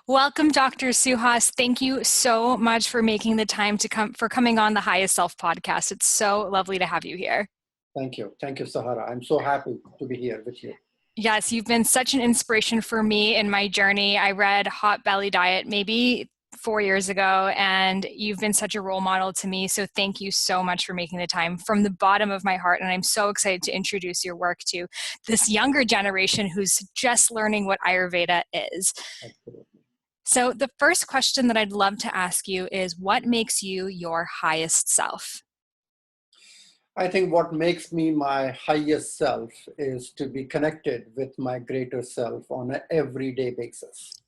Welcome, Dr. Suhas. Thank you so much for making the time coming on the Highest Self podcast. It's so lovely to have you here. Thank you. Thank you, Sahara. I'm so happy to be here with you. Yes, you've been such an inspiration for me in my journey. I read Hot Belly Diet maybe 4 years ago, and you've been such a role model to me. So thank you so much for making the time from the bottom of my heart. And I'm so excited to introduce your work to this younger generation who's just learning what Ayurveda is. Absolutely. So the first question that I'd love to ask you is, what makes you your highest self? I think what makes me my highest self is to be connected with my greater self on an everyday basis.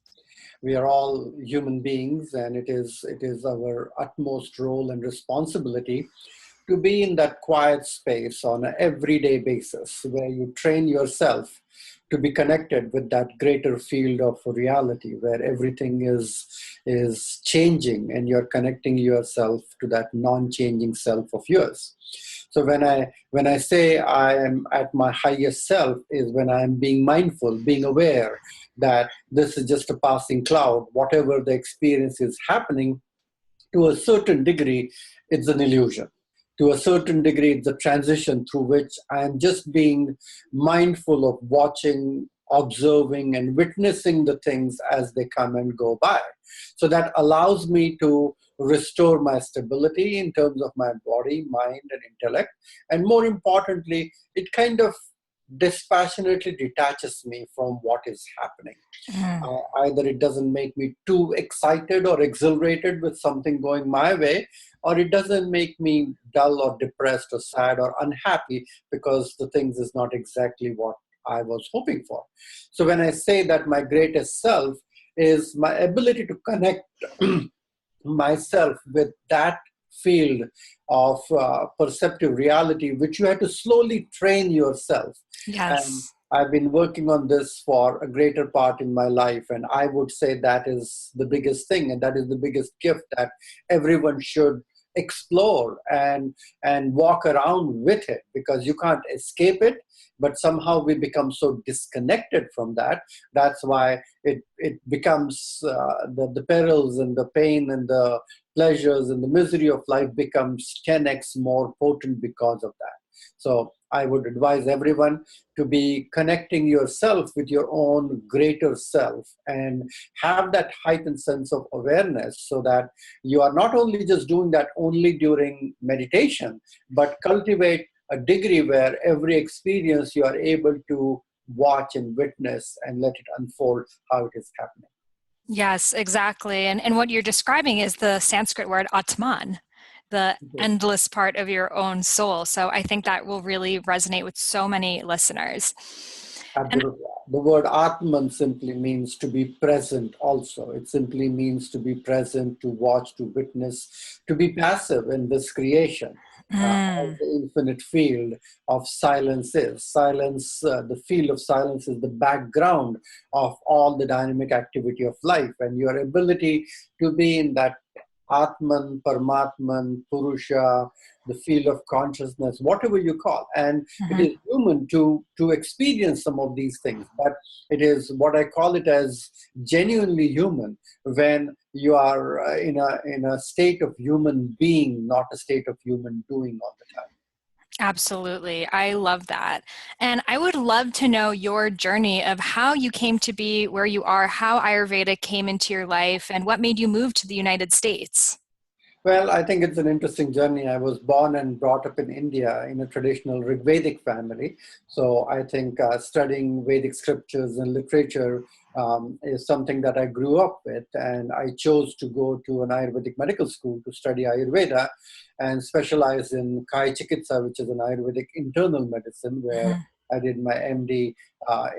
We are all human beings, and it is our utmost role and responsibility to be in that quiet space on an everyday basis where you train yourself to be connected with that greater field of reality where everything is changing and you're connecting yourself to that non-changing self of yours. So when I say I am at my highest self is when I am being mindful, being aware that this is just a passing cloud. Whatever the experience is happening, to a certain degree, it's an illusion. To a certain degree, it's a transition through which I am just being mindful of watching, observing, and witnessing the things as they come and go by. So that allows me to restore my stability in terms of my body, mind, and intellect. And more importantly, it kind of dispassionately detaches me from what is happening. Either it doesn't make me too excited or exhilarated with something going my way, or it doesn't make me dull or depressed or sad or unhappy because the things is not exactly what I was hoping for. So when I say that my greatest self is my ability to connect myself with that field of perceptive reality, which you have to slowly train yourself. Yes. And I've been working on this for a greater part in my life, and I would say that is the biggest thing, and that is the biggest gift that everyone should explore and walk around with it, because you can't escape it, but somehow we become so disconnected from that. That's why it becomes the perils and the pain and the pleasures and the misery of life becomes 10x more potent because of that. So I would advise everyone to be connecting yourself with your own greater self and have that heightened sense of awareness so that you are not only just doing that only during meditation, but cultivate a degree where every experience you are able to watch and witness and let it unfold how it is happening. Yes, exactly. And what you're describing is the Sanskrit word Atman, the endless part of your own soul. So I think that will really resonate with so many listeners. Absolutely. The word Atman simply means to be present also. It simply means to be present, to watch, to witness, to be passive in this creation. As the infinite field of silence is. Silence, the field of silence is the background of all the dynamic activity of life, and your ability to be in that Atman, Paramatman, Purusha, the field of consciousness, whatever you call. And it is human to experience some of these things, but it is what I call it as genuinely human when you are in a state of human being, not a state of human doing all the time. Absolutely. I love that. And I would love to know your journey of how you came to be where you are, how Ayurveda came into your life, and what made you move to the United States. Well, I think it's an interesting journey. I was born and brought up in India in a traditional Vedic family. So I think studying Vedic scriptures and literature is something that I grew up with. And I chose to go to an Ayurvedic medical school to study Ayurveda and specialize in Kai Chikitsa, which is an Ayurvedic internal medicine, where I did my MD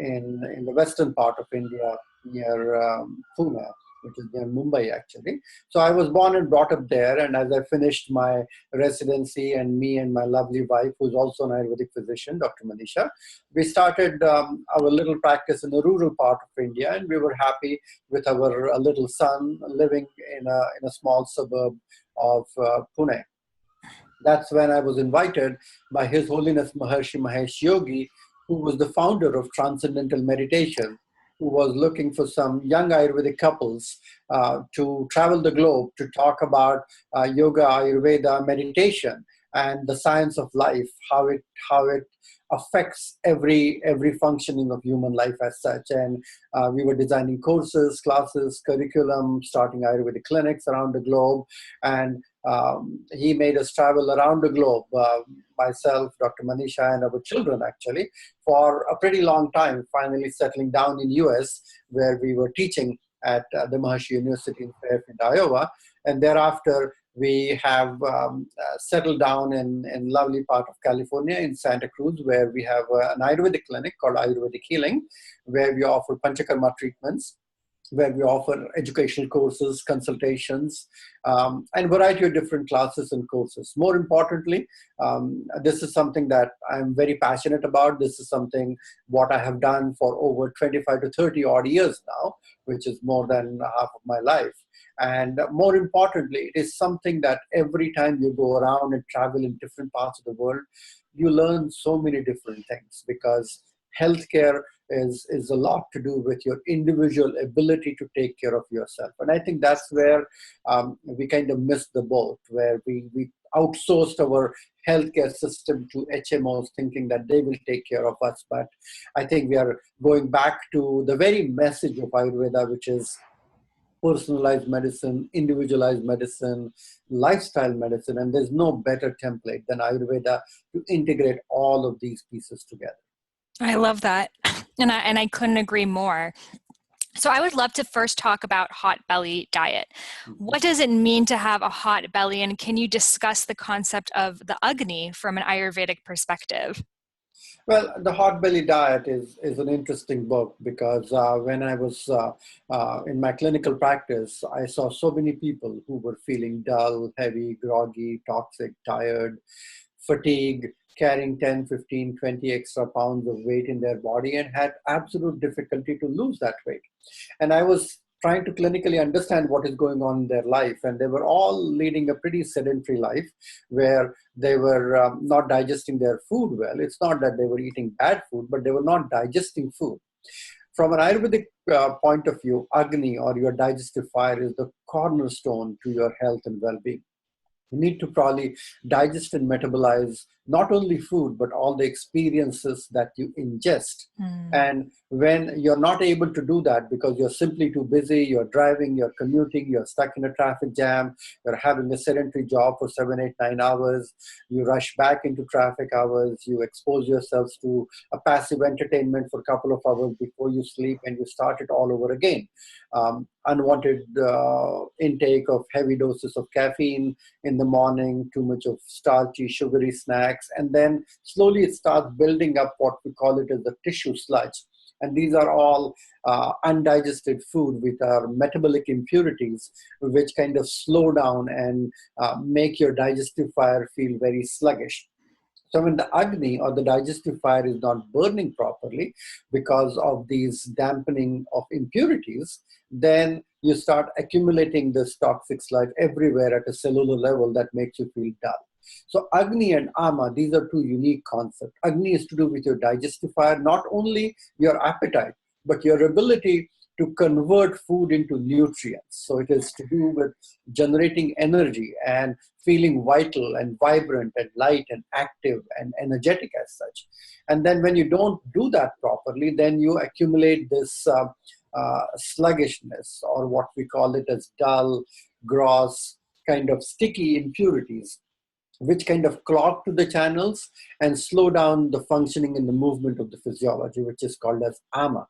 in the western part of India near Pune, which is near Mumbai actually. So I was born and brought up there, and as I finished my residency, and me and my lovely wife, who's also an Ayurvedic physician, Dr. Manisha, we started our little practice in the rural part of India, and we were happy with our little son living in a small suburb of Pune. That's when I was invited by His Holiness Maharshi Mahesh Yogi, who was the founder of Transcendental Meditation, who was looking for some young Ayurvedic couples to travel the globe to talk about yoga, Ayurveda, meditation, and the science of life, how it affects every functioning of human life as such. And we were designing courses, classes, curriculum, starting Ayurvedic clinics around the globe. And he made us travel around the globe, myself, Dr. Manisha, and our children actually, for a pretty long time, finally settling down in US, where we were teaching at the Maharishi University in Fairfield, Iowa. And thereafter, we have settled down in lovely part of California in Santa Cruz, where we have an Ayurvedic clinic called Ayurvedic Healing, where we offer Panchakarma treatments, where we offer educational courses, consultations, and variety of different classes and courses. More importantly, this is something that I'm very passionate about. This is something what I have done for over 25 to 30 odd years now, which is more than half of my life. And more importantly, it is something that every time you go around and travel in different parts of the world, you learn so many different things, because healthcare is a lot to do with your individual ability to take care of yourself. And I think that's where we kind of missed the boat, where we outsourced our healthcare system to HMOs, thinking that they will take care of us. But I think we are going back to the very message of Ayurveda, which is personalized medicine, individualized medicine, lifestyle medicine, and there's no better template than Ayurveda to integrate all of these pieces together. I love that. And I couldn't agree more. So I would love to first talk about hot belly diet. What does it mean to have a hot belly? And can you discuss the concept of the agni from an Ayurvedic perspective? Well, the hot belly diet is an interesting book, because when I was in my clinical practice, I saw so many people who were feeling dull, heavy, groggy, toxic, tired, fatigue, carrying 10, 15, 20 extra pounds of weight in their body, and had absolute difficulty to lose that weight. And I was trying to clinically understand what is going on in their life. And they were all leading a pretty sedentary life, where they were not digesting their food well. It's not that they were eating bad food, but they were not digesting food. From an Ayurvedic point of view, agni, or your digestive fire, is the cornerstone to your health and well-being. You need to probably digest and metabolize not only food, but all the experiences that you ingest. And when you're not able to do that because you're simply too busy, you're driving, you're commuting, you're stuck in a traffic jam, you're having a sedentary job for 7, 8, 9 hours, you rush back into traffic hours, you expose yourselves to a passive entertainment for a couple of hours before you sleep, and you start it all over again. Unwanted intake of heavy doses of caffeine in the morning, too much of starchy, sugary snacks, and then slowly it starts building up what we call it as the tissue sludge. And these are all undigested food with our metabolic impurities, which kind of slow down and make your digestive fire feel very sluggish. So when the agni, or the digestive fire, is not burning properly because of these dampening of impurities, then you start accumulating this toxic sludge everywhere at a cellular level that makes you feel dull. So agni and ama, these are two unique concepts. Agni is to do with your digestive fire, not only your appetite, but your ability to convert food into nutrients. So it is to do with generating energy and feeling vital and vibrant and light and active and energetic as such. And then when you don't do that properly, then you accumulate this sluggishness, or what we call it as dull, gross, kind of sticky impurities, which kind of clog to the channels and slow down the functioning and the movement of the physiology, which is called as ama.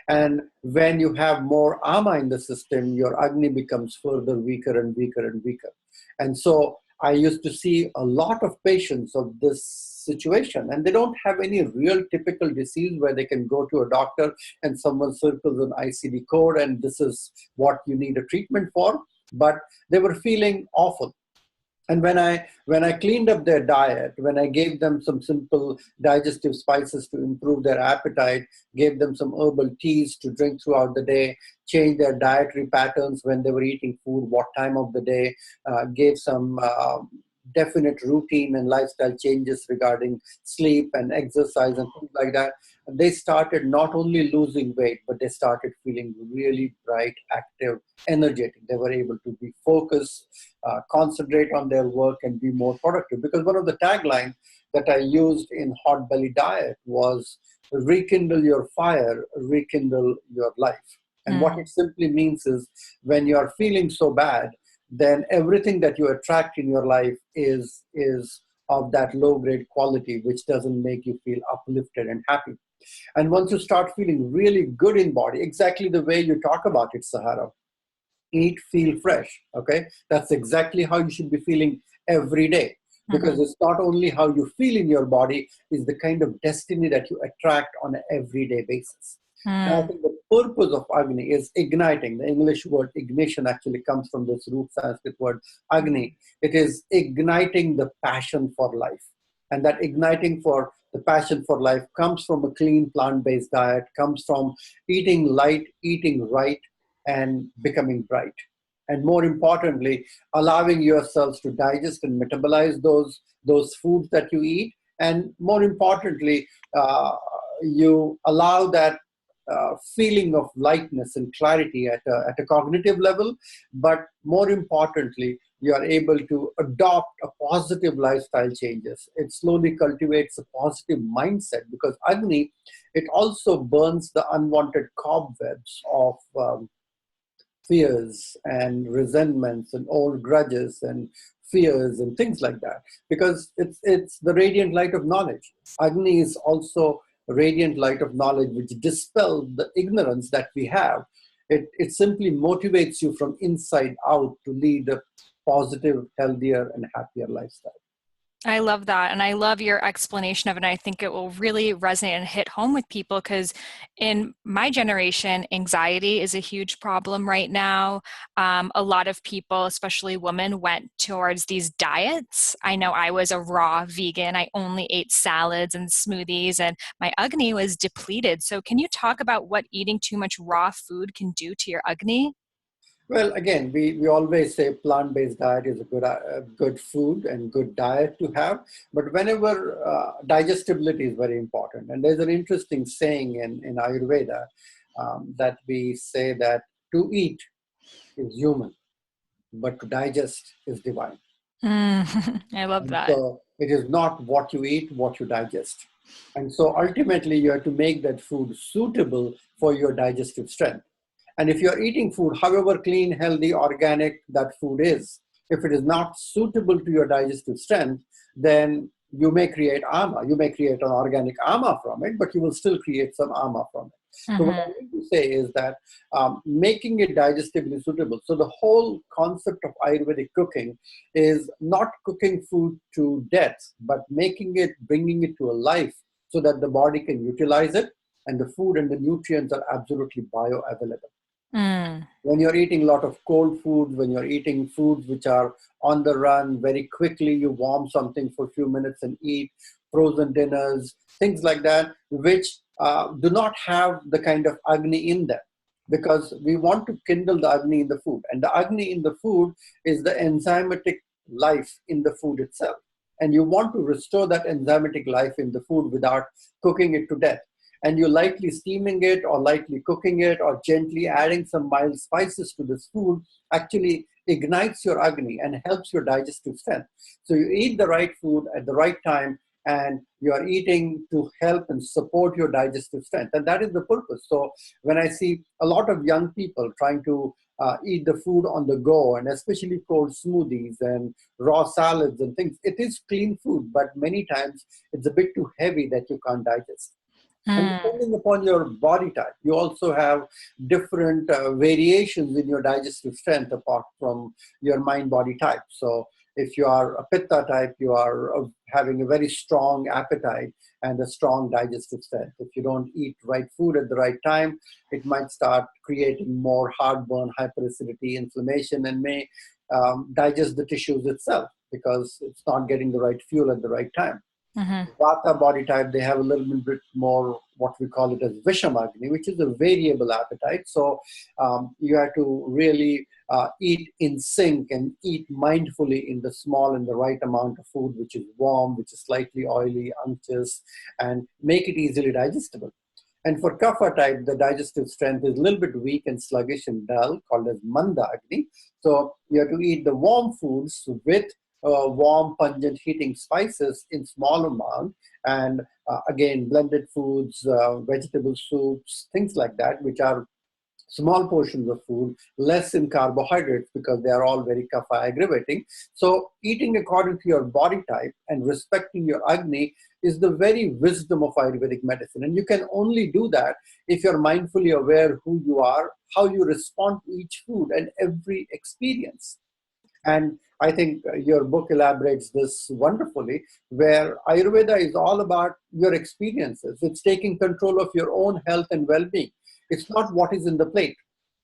And when you have more ama in the system, your agni becomes further weaker and weaker and weaker. And so I used to see a lot of patients of this situation, and they don't have any real typical disease where they can go to a doctor and someone circles an ICD code and this is what you need a treatment for, but they were feeling awful. And when I cleaned up their diet, when I gave them some simple digestive spices to improve their appetite, gave them some herbal teas to drink throughout the day, changed their dietary patterns when they were eating food, what time of the day, gave some definite routine and lifestyle changes regarding sleep and exercise and things like that. And they started not only losing weight, but they started feeling really bright, active, energetic. They were able to be focused, concentrate on their work, and be more productive. Because one of the taglines that I used in Hot Belly Diet was rekindle your fire, rekindle your life. And what it simply means is when you're feeling so bad, then everything that you attract in your life is of that low grade quality, which doesn't make you feel uplifted and happy. And once you start feeling really good in body, exactly the way you talk about it, Sahara, eat, feel fresh. Okay, that's exactly how you should be feeling every day. Because it's not only how you feel in your body, is the kind of destiny that you attract on an everyday basis. And I think the purpose of agni is igniting. The English word ignition actually comes from this root Sanskrit word agni. It is igniting the passion for life. And that igniting for the passion for life comes from a clean plant-based diet, comes from eating light, eating right, and becoming bright. And more importantly, allowing yourselves to digest and metabolize those foods that you eat. And more importantly, you allow that feeling of lightness and clarity at a cognitive level. But more importantly, you are able to adopt a positive lifestyle changes. It slowly cultivates a positive mindset, because Agni, it also burns the unwanted cobwebs of fears and resentments and old grudges and fears and things like that, because it's the radiant light of knowledge. Agni is also a radiant light of knowledge which dispels the ignorance that we have. It simply motivates you from inside out to lead a positive, healthier, and happier lifestyle. I love that. And I love your explanation of it. And I think it will really resonate and hit home with people, because in my generation, anxiety is a huge problem right now. A lot of people, especially women, went towards these diets. I know I was a raw vegan. I only ate salads and smoothies, and my Agni was depleted. So can you talk about what eating too much raw food can do to your Agni? Well, again, we always say plant-based diet is a good food and good diet to have. But whenever digestibility is very important. And there's an interesting saying in Ayurveda that we say that to eat is human, but to digest is divine. I love And that. so it is not what you eat, what you digest. And so ultimately, you have to make that food suitable for your digestive strength. And if you're eating food, however clean, healthy, organic that food is, if it is not suitable to your digestive strength, then you may create ama. You may create an organic ama from it, but you will still create some ama from it. So what I Mm-hmm. mean to say is that making it digestively suitable. So the whole concept of Ayurvedic cooking is not cooking food to death, but making it, bringing it to a life so that the body can utilize it, and the food and the nutrients are absolutely bioavailable. Mm. When you're eating a lot of cold foods, when you're eating foods which are on the run, very quickly you warm something for a few minutes and eat, frozen dinners, things like that, which do not have the kind of agni in them. Because we want to kindle the agni in the food. And the agni in the food is the enzymatic life in the food itself. And you want to restore that enzymatic life in the food without cooking it to death. And you're lightly steaming it or lightly cooking it or gently adding some mild spices to this food actually ignites your agni and helps your digestive strength. So you eat the right food at the right time, and you are eating to help and support your digestive strength. And that is the purpose. So when I see a lot of young people trying to eat the food on the go, and especially cold smoothies and raw salads and things, it is clean food, but many times it's a bit too heavy that you can't digest. And Mm. depending upon your body type, you also have different variations in your digestive strength apart from your mind-body type. So if you are a pitta type, you are having a very strong appetite and a strong digestive strength. If you don't eat right food at the right time, it might start creating more heartburn, hyperacidity, inflammation, and may digest the tissues itself because it's not getting the right fuel at the right time. Hmm. Vata body type, they have a little bit more what we call it as Vishamagni, which is a variable appetite. So you have to really eat in sync and eat mindfully in the small and the right amount of food, which is warm, which is slightly oily, unctuous, and make it easily digestible. And for Kapha type, the digestive strength is a little bit weak and sluggish and dull, called as Manda Agni. So you have to eat the warm foods with warm, pungent, heating spices in small amount, and again, blended foods, vegetable soups, things like that, which are small portions of food, less in carbohydrates because they are all very kapha aggravating. So eating according to your body type and respecting your agni is the very wisdom of Ayurvedic medicine. And you can only do that if you're mindfully aware who you are, how you respond to each food and every experience. And I think your book elaborates this wonderfully, where Ayurveda is all about your experiences. It's taking control of your own health and well-being. It's not what is in the plate.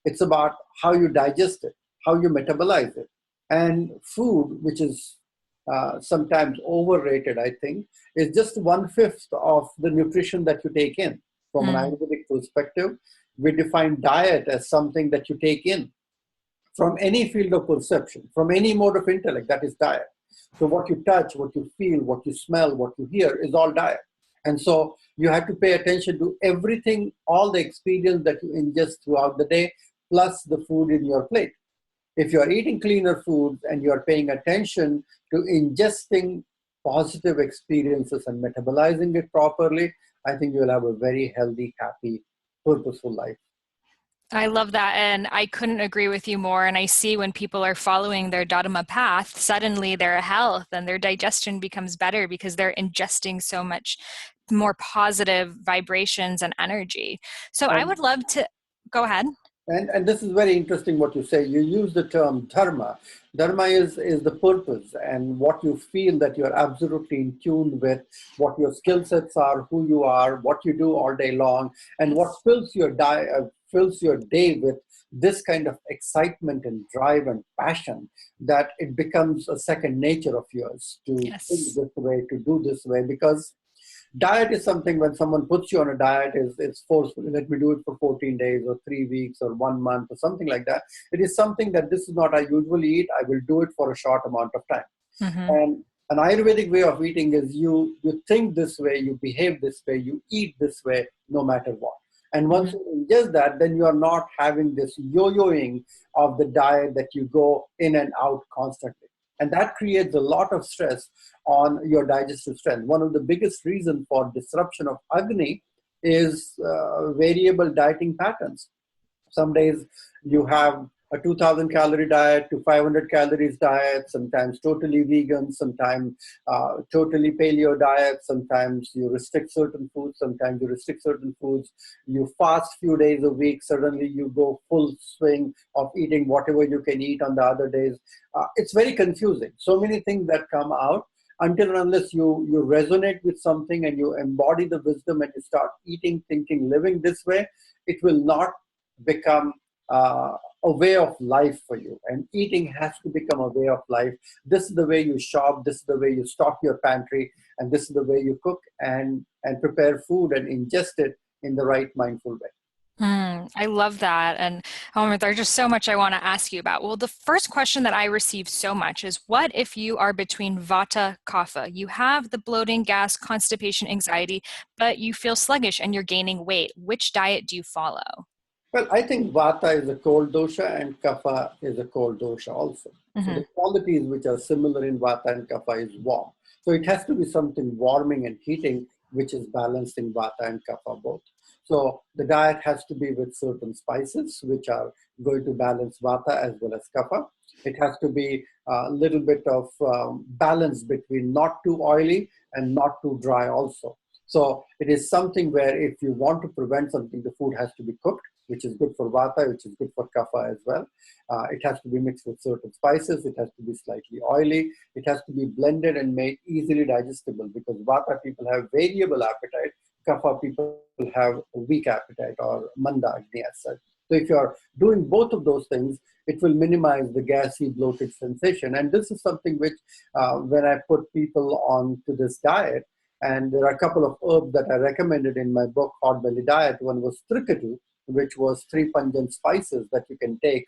It's about how you digest it, how you metabolize it. And food, which is sometimes overrated, I think, is just 1/5 of the nutrition that you take in. From an Mm. Ayurvedic perspective, we define diet as something that you take in from any field of perception, from any mode of intellect, that is diet. So what you touch, what you feel, what you smell, what you hear is all diet. And so you have to pay attention to everything, all the experience that you ingest throughout the day, plus the food in your plate. If you're eating cleaner foods and you're paying attention to ingesting positive experiences and metabolizing it properly, I think you'll have a very healthy, happy, purposeful life. I love that. And I couldn't agree with you more. And I see when people are following their Dharma path, suddenly their health and their digestion becomes better because they're ingesting so much more positive vibrations and energy. So I would And love to go ahead. And this is very interesting what you say. You use the term dharma. Dharma is the purpose and what you feel that you're absolutely in tune with, what your skill sets are, who you are, what you do all day long, and what fills your day with this kind of excitement and drive and passion that it becomes a second nature of yours to think Yes. this way, to do this way, because diet is something when someone puts you on a diet is it's forceful. Let me do it for 14 days or 3 weeks or 1 month or something like that. It is something that this is not I usually eat. I will do it for a short amount of time. Hmm. And an Ayurvedic way of eating is you think this way, you behave this way, you eat this way, no matter what. And once Hmm. you ingest that, then you are not having this yo-yoing of the diet that you go in and out constantly. And that creates a lot of stress on your digestive strength. One of the biggest reasons for disruption of Agni is variable dieting patterns. Some days you have a 2000 calorie diet to 500 calories diet, sometimes totally vegan, sometimes totally paleo diet, sometimes you restrict certain foods, sometimes you restrict certain foods, you fast few days a week, suddenly you go full swing of eating whatever you can eat on the other days. It's very confusing. So many things that come out until and unless you resonate with something and you embody the wisdom and you start eating, thinking, living this way, it will not become a way of life for you. And eating has to become a way of life. This is the way you shop, this is the way you stock your pantry, and this is the way you cook and prepare food and ingest it in the right mindful way. I love that. And there's just so much I want to ask you about. Well, the first question that I receive so much is what if you are between Vata, Kapha? You have the bloating, gas, constipation, anxiety, but you feel sluggish and you're gaining weight. Which diet do you follow? Well, I think Vata is a cold dosha and Kapha is a cold dosha also. So Hmm. the qualities which are similar in Vata and Kapha is warm. So it has to be something warming and heating, which is balanced in Vata and Kapha both. So the diet has to be with certain spices, which are going to balance Vata as well as Kapha. It has to be a little bit of balance between not too oily and not too dry also. So it is something where if you want to prevent something, the food has to be cooked, which is good for Vata, which is good for Kapha as well. It has to be mixed with certain spices. It has to be slightly oily. It has to be blended and made easily digestible because Vata people have variable appetite. Kapha people have a weak appetite or Manda Agni as such. So if you're doing both of those things, it will minimize the gassy, bloated sensation. And this is something which, when I put people on to this diet, And there are a couple of herbs that I recommended in my book, Hot Belly Diet. One was trikatu, which was 3 pungent spices that you can take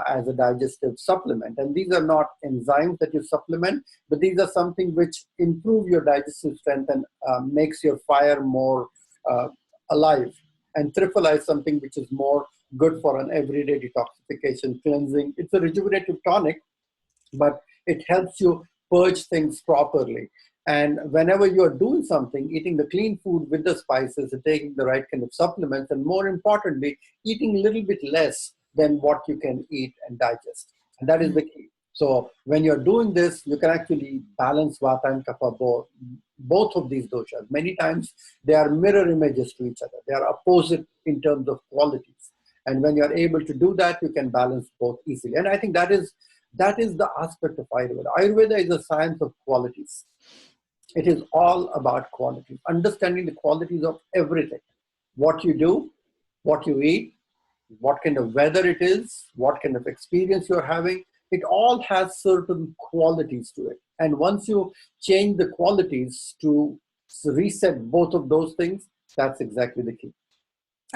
as a digestive supplement. And these are not enzymes that you supplement, but these are something which improve your digestive strength and makes your fire more alive. And triphala is something which is more good for an everyday detoxification, cleansing. It's a rejuvenative tonic, but it helps you purge things properly. And whenever you're doing something, eating the clean food with the spices and taking the right kind of supplements, and more importantly, eating a little bit less than what you can eat and digest. And that is the key. So when you're doing this, you can actually balance vata and kapha, both of these doshas. Many times they are mirror images to each other. They are opposite in terms of qualities. And when you're able to do that, you can balance both easily. And I think that is the aspect of Ayurveda. Ayurveda is a science of qualities. It is all about qualities, understanding the qualities of everything. What you do, what you eat, what kind of weather it is, what kind of experience you're having. It all has certain qualities to it. And once you change the qualities to reset both of those things, that's exactly the key.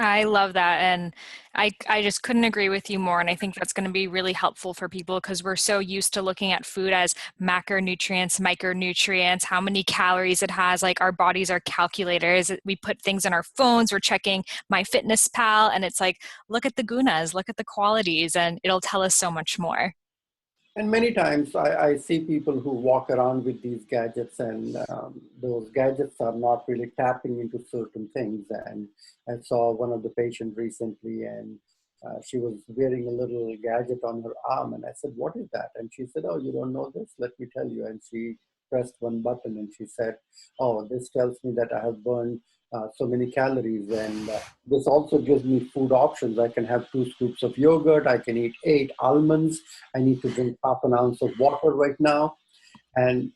I love that. And I just couldn't agree with you more. And I think that's going to be really helpful for people because we're so used to looking at food as macronutrients, micronutrients, how many calories it has. Like our bodies are calculators. We put things in our phones. We're checking MyFitnessPal. And it's like, look at the gunas, look at the qualities, and it'll tell us so much more. And many times I see people who walk around with these gadgets, and those gadgets are not really tapping into certain things. And I saw one of the patients recently, and she was wearing a little gadget on her arm. And I said, "What is that?" And she said, "Oh, you don't know this? Let me tell you." And she pressed one button and she said, "Oh, this tells me that I have burned so many calories, and this also gives me food options. I can have 2 scoops of yogurt, I can eat 8 almonds, I need to drink half an ounce of water right now." And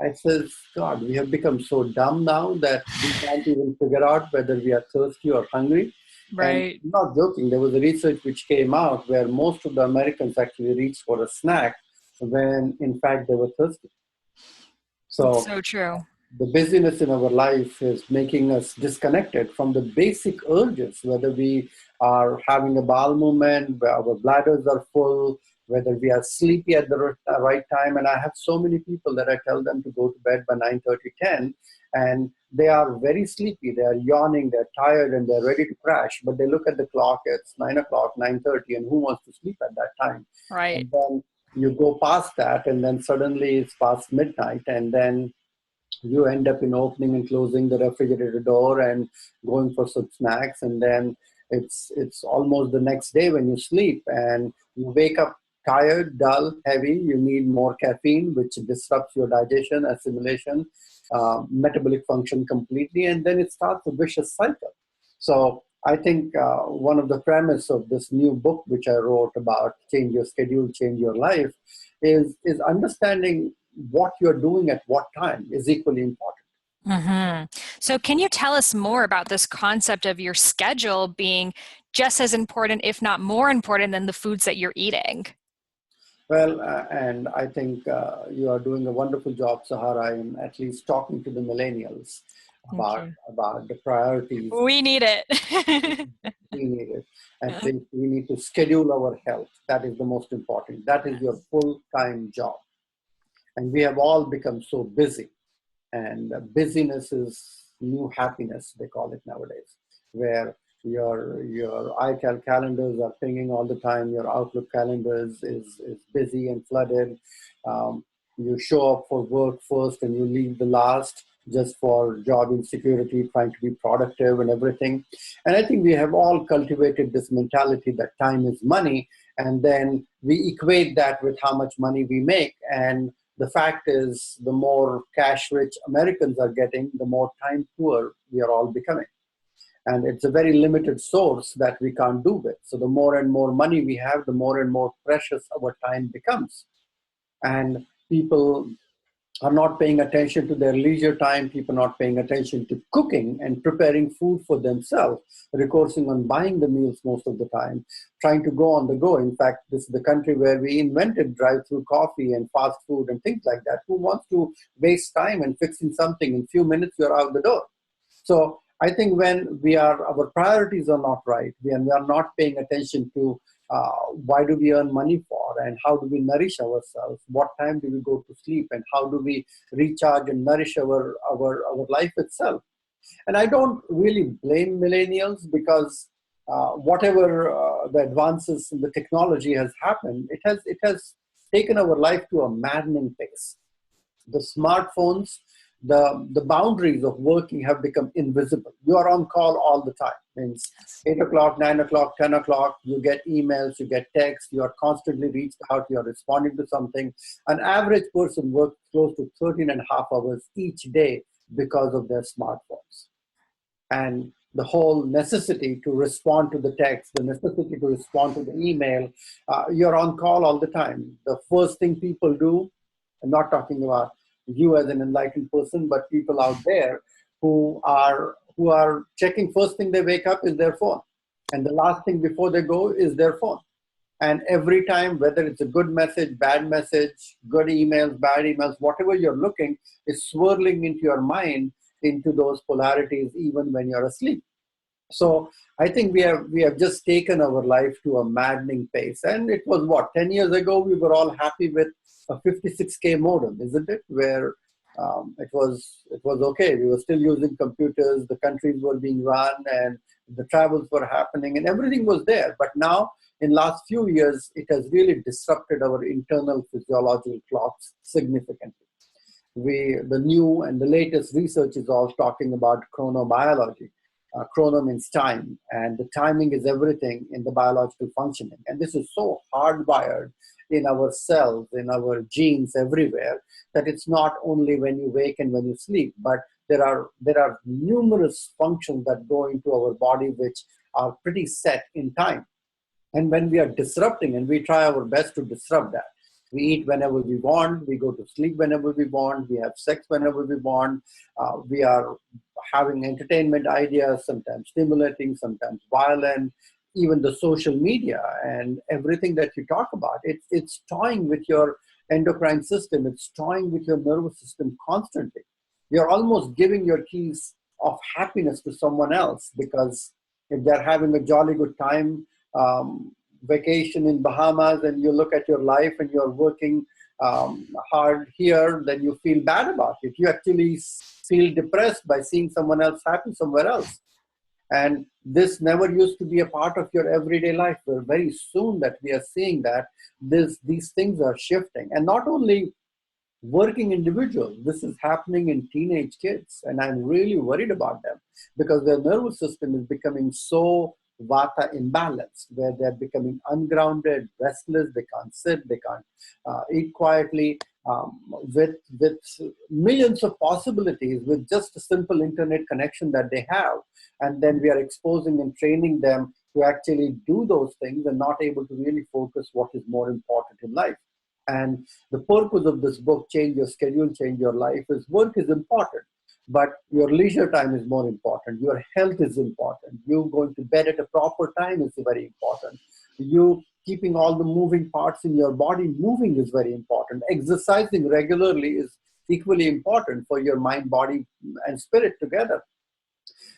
I says, God, we have become so dumb now that we can't even figure out whether we are thirsty or hungry. Right. And not joking, there was a research which came out where most of the Americans actually reached for a snack when in fact they were thirsty. It's So so true. the busyness in our life is making us disconnected from the basic urges, whether we are having a bowel movement, where our bladders are full, whether we are sleepy at the right time. And I have so many people that I tell them to go to bed by 9:30, 10, and they are very sleepy, they are yawning, they're tired, and they're ready to crash. But they look at the clock, it's 9 o'clock, 9:30, and who wants to sleep at that time? Right. And then you go past that, and then suddenly it's past midnight, and then you end up in opening and closing the refrigerator door and going for some snacks, and then it's almost the next day when you sleep, and you wake up tired, dull, heavy. You need more caffeine, which disrupts your digestion, assimilation, metabolic function completely, and then it starts a vicious cycle. So I think one of the premise of this new book which I wrote about change your schedule, change your life, is understanding what you're doing at what time is equally important. Mm-hmm. So can you tell us more about this concept of your schedule being just as important, if not more important, than the foods that you're eating? Well, and I think you are doing a wonderful job, Sahara, in at least talking to the millennials Thank you. about the priorities. We need it. We need it. At least we need to schedule our health. That is the most important. That is your full-time job. And we have all become so busy. And busyness is new happiness, they call it nowadays, where your iCal calendars are pinging all the time, your Outlook calendars is busy and flooded. You show up for work first and you leave the last, just for job insecurity, trying to be productive and everything. And I think we have all cultivated this mentality that time is money, and then we equate that with how much money we make. And the fact is, the more cash-rich Americans are getting, the more time-poor we are all becoming. And it's a very limited source that we can't do with. So the more and more money we have, the more and more precious our time becomes. And people are not paying attention to their leisure time, people not paying attention to cooking and preparing food for themselves, recourse on buying the meals most of the time, trying to go on the go. In fact, this is the country where we invented drive-through coffee and fast food and things like that. Who wants to waste time and fixing something? In a few minutes, you're out the door. So I think when our priorities are not right, we are not paying attention to why do we earn money for, and how do we nourish ourselves, what time do we go to sleep, and how do we recharge and nourish our life itself. And I don't really blame millennials, because whatever the advances in the technology has happened, it has taken our life to a maddening pace. The smartphones, the boundaries of working have become invisible. You are on call all the time. Means 8 o'clock, 9 o'clock, 10 o'clock, you get emails, you get texts, you are constantly reached out, you are responding to something. An average person works close to 13 and a half hours each day because of their smartphones. And the whole necessity to respond to the text, the necessity to respond to the email, you're on call all the time. The first thing people do, I'm not talking about you as an enlightened person, but people out there who are checking, first thing they wake up is their phone. And the last thing before they go is their phone. And every time, whether it's a good message, bad message, good emails, bad emails, whatever you're looking is swirling into your mind into those polarities, even when you're asleep. So I think we have just taken our life to a maddening pace. And it was what, 10 years ago, we were all happy with a 56K modem, isn't it? Where it was okay. We were still using computers, the countries were being run, and the travels were happening, and everything was there. But now, in last few years, it has really disrupted our internal physiological clocks significantly. The new and the latest research is all talking about chronobiology. Chrono means time, and the timing is everything in the biological functioning. And this is so hardwired in our cells, in our genes, everywhere, that it's not only when you wake and when you sleep, but there are numerous functions that go into our body which are pretty set in time. And when we are disrupting, and we try our best to disrupt that, we eat whenever we want, we go to sleep whenever we want, we have sex whenever we want, we are having entertainment ideas, sometimes stimulating, sometimes violent, even the social media and everything that you talk about. It's toying with your endocrine system, it's toying with your nervous system constantly. You're almost giving your keys of happiness to someone else, because if they're having a jolly good time, vacation in Bahamas, and you look at your life and you're working hard here, then you feel bad about it. You actually feel depressed by seeing someone else happy somewhere else. And this never used to be a part of your everyday life. But very soon that we are seeing that these things are shifting. And not only working individuals, this is happening in teenage kids. And I'm really worried about them, because their nervous system is becoming so vata imbalanced, where they're becoming ungrounded, restless, they can't sit, they can't eat quietly, with millions of possibilities, with just a simple internet connection that they have. And then we are exposing and training them to actually do those things, and not able to really focus what is more important in life. And the purpose of this book, Change Your Schedule, Change Your Life, is work is important, but your leisure time is more important. Your health is important. You going to bed at a proper time is very important. You keeping all the moving parts in your body moving is very important. Exercising regularly is equally important for your mind, body, and spirit together.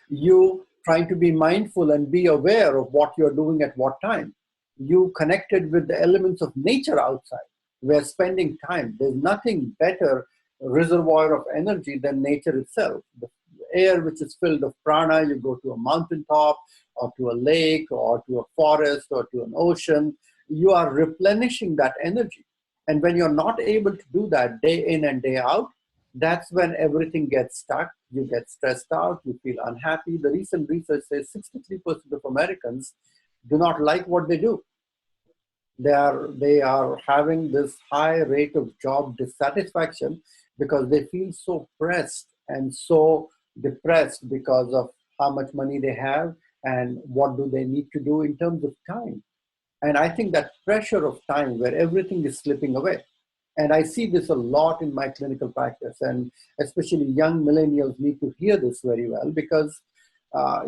You trying to be mindful and be aware of what you're doing at what time. You connected with the elements of nature outside. We're spending time. There's nothing better reservoir of energy than nature itself. The air which is filled of prana, you go to a mountaintop or to a lake or to a forest or to an ocean, you are replenishing that energy. And when you're not able to do that day in and day out, that's when everything gets stuck. You get stressed out, you feel unhappy. The recent research says 63% of Americans do not like what they do. They are having this high rate of job dissatisfaction, because they feel so pressed and so depressed because of how much money they have and what do they need to do in terms of time. And I think that pressure of time, where everything is slipping away. And I see this a lot in my clinical practice, and especially young millennials need to hear this very well, because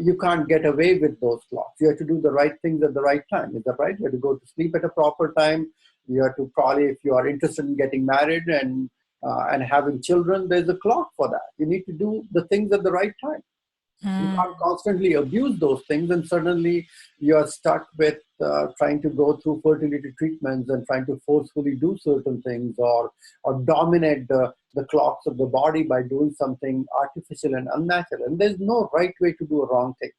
you can't get away with those clocks. You have to do the right things at the right time. Is that right? You have to go to sleep at a proper time. You have to probably, if you are interested in getting married and having children, there's a clock for that. You need to do the things at the right time. You Mm. can't constantly abuse those things, and suddenly you're stuck with trying to go through fertility treatments and trying to forcefully do certain things, or dominate the clocks of the body by doing something artificial and unnatural. And there's no right way to do a wrong thing.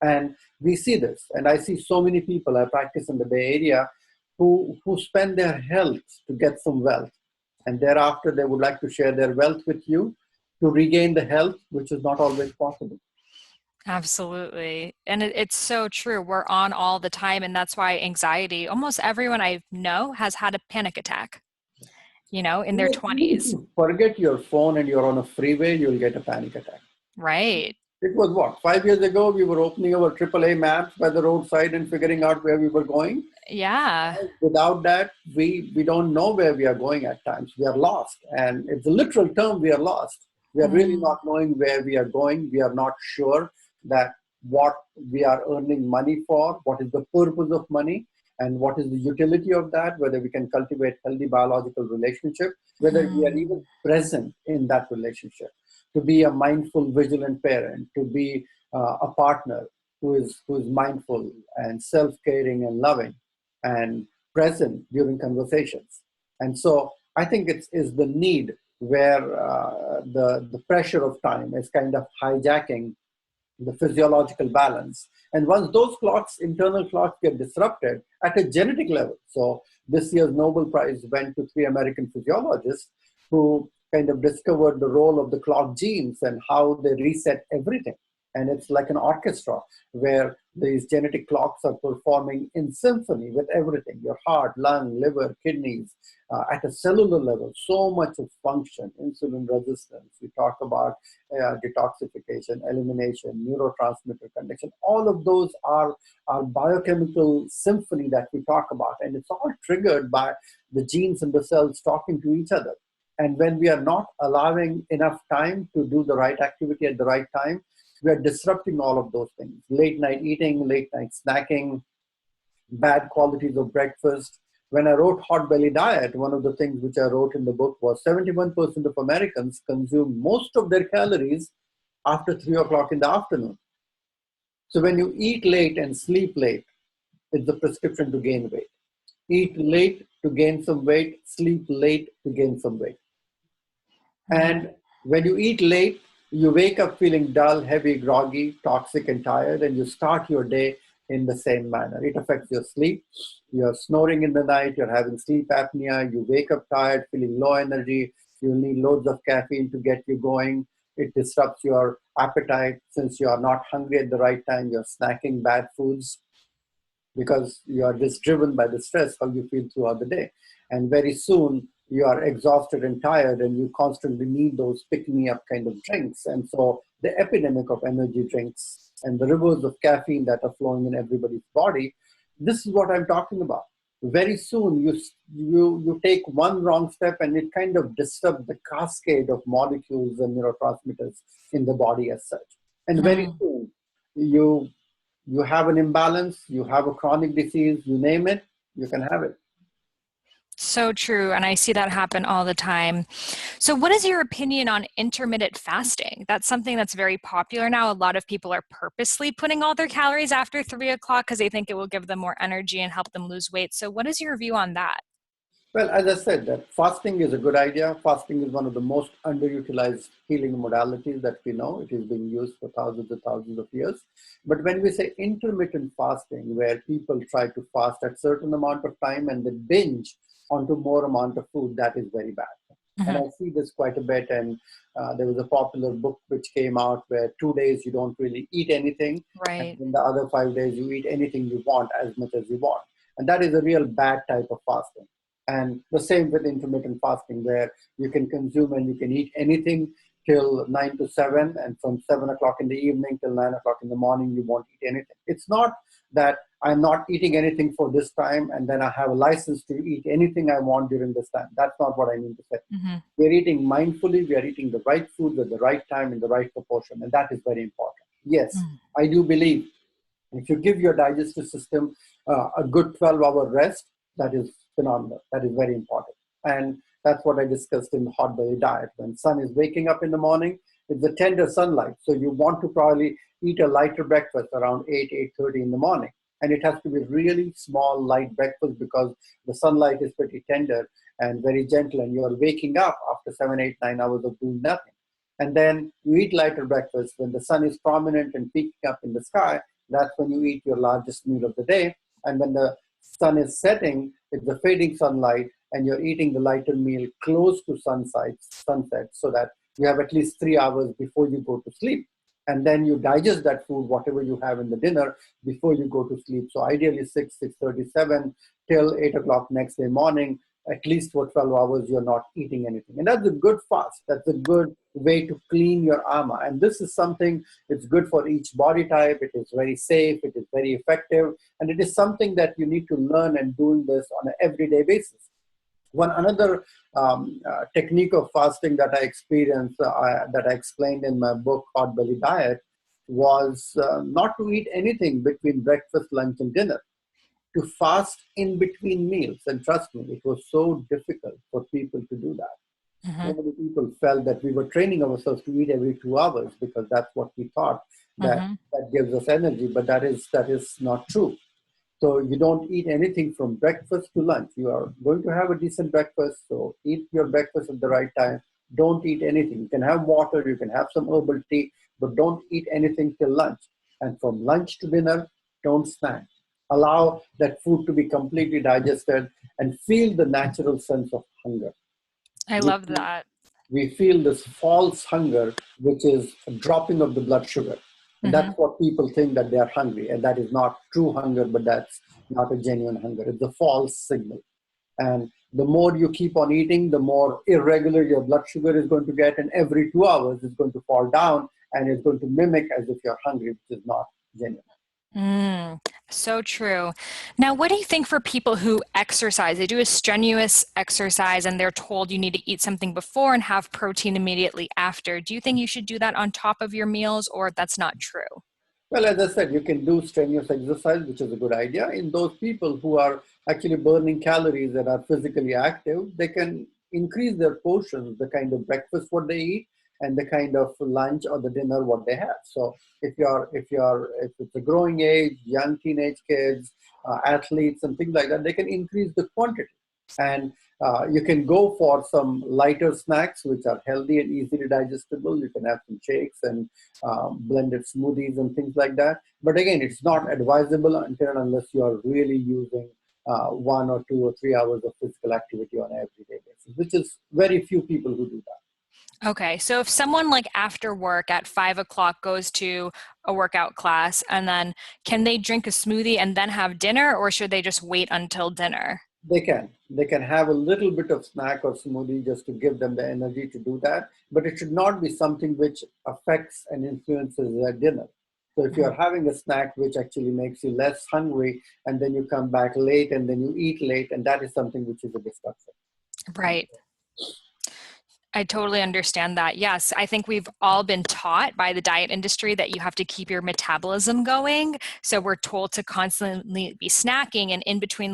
And we see this, and I see so many people, I practice in the Bay Area, who spend their health to get some wealth, and thereafter they would like to share their wealth with you to regain the health, which is not always possible. Absolutely. And it's so true. We're on all the time. And that's why anxiety, almost everyone I know has had a panic attack, in their Even if 20s. you forget your phone and you're on a freeway, you'll get a panic attack. Right. It was what, 5 years ago, we were opening our AAA maps by the roadside and figuring out where we were going. Yeah. Without that, we don't know where we are going at times. We are lost. And it's a literal term, we are lost. We are really not knowing where we are going. We are not sure that what we are earning money for, what is the purpose of money, and what is the utility of that, whether we can cultivate healthy biological relationship, whether we are even present in that relationship, to be a mindful, vigilant parent, to be a partner who is mindful and self-caring and loving and present during conversations. And so I think it is the need where the pressure of time is kind of hijacking the physiological balance. And once those clocks, internal clocks, get disrupted at a genetic level. So this year's Nobel Prize went to 3 American physiologists who kind of discovered the role of the clock genes and how they reset everything. And it's like an orchestra where these genetic clocks are performing in symphony with everything, your heart, lung, liver, kidneys, at a cellular level, so much of function, insulin resistance. We talk about detoxification, elimination, neurotransmitter conduction. All of those are biochemical symphony that we talk about. And it's all triggered by the genes in the cells talking to each other. And when we are not allowing enough time to do the right activity at the right time, we are disrupting all of those things. Late night eating, late night snacking, bad qualities of breakfast. When I wrote Hot Belly Diet, one of the things which I wrote in the book was 71% of Americans consume most of their calories after 3 o'clock in the afternoon. So when you eat late and sleep late, it's the prescription to gain weight. Eat late to gain some weight, sleep late to gain some weight. And when you eat late, you wake up feeling dull, heavy, groggy, toxic, and tired, and you start your day in the same manner. It affects your sleep. You're snoring in the night, you're having sleep apnea, you wake up tired, feeling low energy, you need loads of caffeine to get you going. It disrupts your appetite. Since you are not hungry at the right time, you're snacking bad foods because you are just driven by the stress, how you feel throughout the day. And very soon, you are exhausted and tired, and you constantly need those pick-me-up kind of drinks. And so the epidemic of energy drinks and the rivers of caffeine that are flowing in everybody's body, this is what I'm talking about. Very soon, you take one wrong step, and it kind of disrupts the cascade of molecules and neurotransmitters in the body as such. And very soon, you have an imbalance, you have a chronic disease, you name it, you can have it. So true. And I see that happen all the time. So what is your opinion on intermittent fasting? That's something that's very popular now. A lot of people are purposely putting all their calories after 3 o'clock because they think it will give them more energy and help them lose weight. So what is your view on that? Well, as I said, that fasting is a good idea. Fasting is one of the most underutilized healing modalities that we know. It is being used for thousands and thousands of years. But when we say intermittent fasting, where people try to fast at certain amount of time and then binge onto more amount of food, that is very bad. And I see this quite a bit. And there was a popular book which came out where 2 days you don't really eat anything. Right. And in the other 5 days, you eat anything you want, as much as you want. And that is a real bad type of fasting. And the same with intermittent fasting, where you can consume and you can eat anything till 9 to 7, and from 7 o'clock in the evening till 9 o'clock in the morning, you won't eat anything. It's not that I'm not eating anything for this time, and then I have a license to eat anything I want during this time. That's not what I mean to say. Mm-hmm. We're eating mindfully, we are eating the right food at the right time in the right proportion, and that is very important. Yes, I do believe if you give your digestive system a good 12-hour rest, that is phenomenal. That is very important. And that's what I discussed in the hot belly diet. When sun is waking up in the morning, it's a tender sunlight. So you want to probably eat a lighter breakfast around 8, 8:30 in the morning. And it has to be really small, light breakfast because the sunlight is pretty tender and very gentle. And you're waking up after 7, 8, 9 hours of doing nothing. And then you eat lighter breakfast when the sun is prominent and peaking up in the sky. That's when you eat your largest meal of the day. And when the sun is setting, it's the fading sunlight, and you're eating the lighter meal close to sunset, so that you have at least 3 hours before you go to sleep. And then you digest that food, whatever you have in the dinner, before you go to sleep. So ideally 6, 6:37 till 8 o'clock next day morning, at least for 12 hours, you're not eating anything. And that's a good fast. That's a good way to clean your ama. And this is something, it's good for each body type. It is very safe. It is very effective. And it is something that you need to learn and doing this on an everyday basis. One another technique of fasting that I experienced, that I explained in my book, Hot Belly Diet, was not to eat anything between breakfast, lunch, and dinner, to fast in between meals. And trust me, it was so difficult for people to do that. Mm-hmm. So many people felt that we were training ourselves to eat every 2 hours because that's what we thought that gives us energy, but that is not true. So you don't eat anything from breakfast to lunch. You are going to have a decent breakfast, so eat your breakfast at the right time. Don't eat anything. You can have water, you can have some herbal tea, but don't eat anything till lunch. And from lunch to dinner, don't snack. Allow that food to be completely digested and feel the natural sense of hunger. I love that. We feel this false hunger, which is a dropping of the blood sugar. And that's what people think, that they are hungry. And that is not true hunger, but that's not a genuine hunger. It's a false signal. And the more you keep on eating, the more irregular your blood sugar is going to get. And every 2 hours, it's going to fall down and it's going to mimic as if you're hungry, which is not genuine. So true. Now, what do you think for people who exercise? They do a strenuous exercise and they're told you need to eat something before and have protein immediately after. Do you think you should do that on top of your meals, or that's not true? Well, as I said, you can do strenuous exercise, which is a good idea. In those people who are actually burning calories and are physically active, they can increase their portions, the kind of breakfast what they eat, and the kind of lunch or the dinner what they have. So if it's a growing age, young teenage kids, athletes and things like that, they can increase the quantity. And you can go for some lighter snacks which are healthy and easily digestible. You can have some shakes and blended smoothies and things like that. But again, it's not advisable until and unless you are really using 1 or 2 or 3 hours of physical activity on an everyday basis, which is very few people who do that. Okay, so if someone like after work at 5 o'clock goes to a workout class, and then can they drink a smoothie and then have dinner, or should they just wait until dinner? They can have a little bit of snack or smoothie just to give them the energy to do that, but it should not be something which affects and influences their dinner. So if you're having a snack which actually makes you less hungry, and then you come back late and then you eat late, and that is something which is a disruption. Right. I totally understand that. Yes, I think we've all been taught by the diet industry that you have to keep your metabolism going. So we're told to constantly be snacking, and in between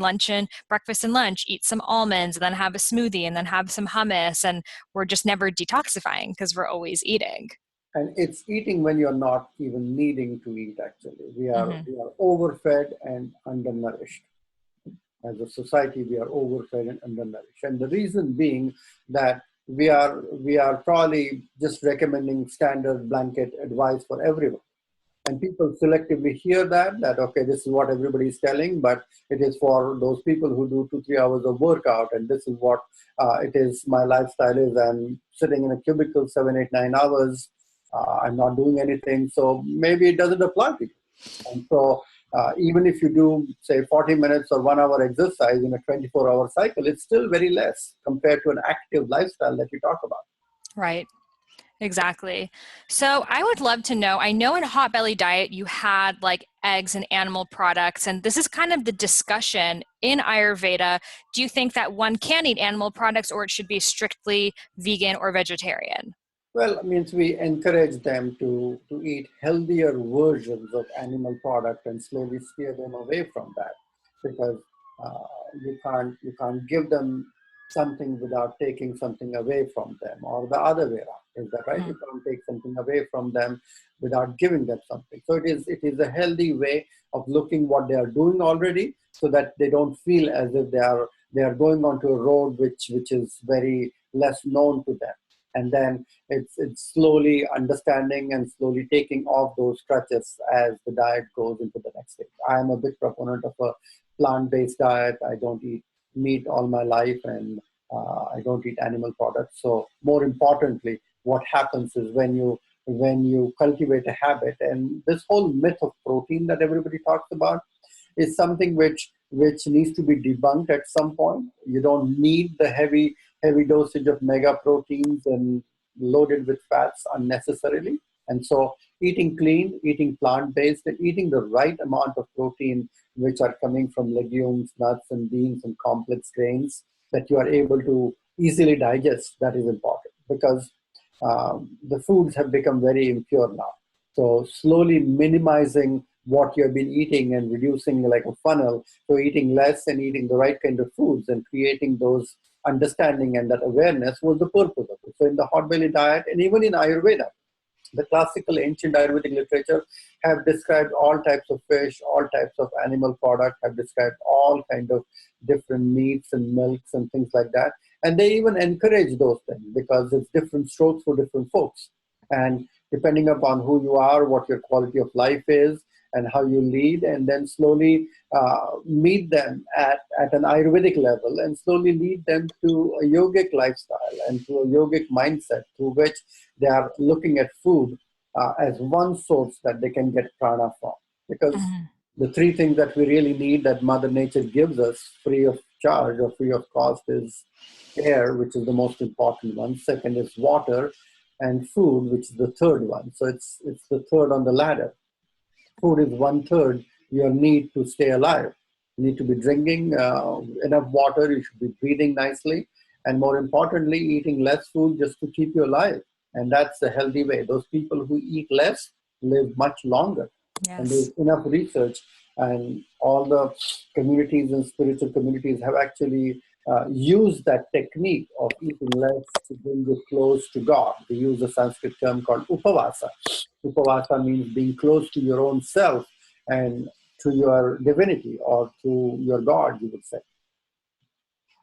breakfast and lunch, eat some almonds, and then have a smoothie, and then have some hummus. And we're just never detoxifying because we're always eating. And it's eating when you're not even needing to eat, actually. We are overfed and undernourished. As a society, we are overfed and undernourished. And the reason being that we are probably just recommending standard blanket advice for everyone. And people selectively hear that okay, this is what everybody is telling, but it is for those people who do 2-3 hours of workout, and this is what it is, my lifestyle is. I'm sitting in a cubicle 7, 8, 9 hours. I'm not doing anything. So maybe it doesn't apply to you. And so even if you do, say, 40 minutes or 1 hour exercise in a 24-hour cycle, it's still very less compared to an active lifestyle that you talk about. Right. Exactly. So I would love to know, I know in Hot Belly Diet, you had like eggs and animal products. And this is kind of the discussion in Ayurveda. Do you think that one can eat animal products or it should be strictly vegan or vegetarian? Well, it means we encourage them to eat healthier versions of animal product and slowly steer them away from that, because you can't give them something without taking something away from them, or the other way around. Is that right? Mhm. You can't take something away from them without giving them something. So it is a healthy way of looking what they are doing already, so that they don't feel as if they are going onto a road which is very less known to them. And then it's slowly understanding and slowly taking off those crutches as the diet goes into the next stage. I am a big proponent of a plant-based diet. I don't eat meat all my life, and I don't eat animal products. So more importantly, what happens is when you cultivate a habit, and this whole myth of protein that everybody talks about is something which needs to be debunked at some point. You don't need the heavy dosage of mega proteins and loaded with fats unnecessarily. And so eating clean, eating plant-based, and eating the right amount of protein, which are coming from legumes, nuts, and beans, and complex grains that you are able to easily digest, that is important, because the foods have become very impure now. So slowly minimizing what you have been eating and reducing like a funnel, so eating less and eating the right kind of foods and creating those understanding and that awareness was the purpose of it. So in the hot belly diet, and even in Ayurveda, the classical ancient Ayurvedic literature have described all types of fish, all types of animal product, have described all kind of different meats and milks and things like that. And they even encourage those things because it's different strokes for different folks. And depending upon who you are, what your quality of life is, and how you lead, and then slowly meet them at an Ayurvedic level and slowly lead them to a yogic lifestyle and to a yogic mindset through which they are looking at food as one source that they can get prana from. Because Mhm. the three things that we really need that Mother Nature gives us free of charge or free of cost is air, which is the most important one. Second is water, and food, which is the third one. So it's the third on the ladder. Food is one third your need to stay alive. You need to be drinking enough water. You should be breathing nicely, and more importantly, eating less food just to keep you alive. And that's a healthy way. Those people who eat less live much longer. And there's Yes. enough research, and all the communities and spiritual communities have actually used that technique of eating less to bring you close to God. They use a Sanskrit term called upavasa. Upavasa means being close to your own self and to your divinity or to your God, you would say.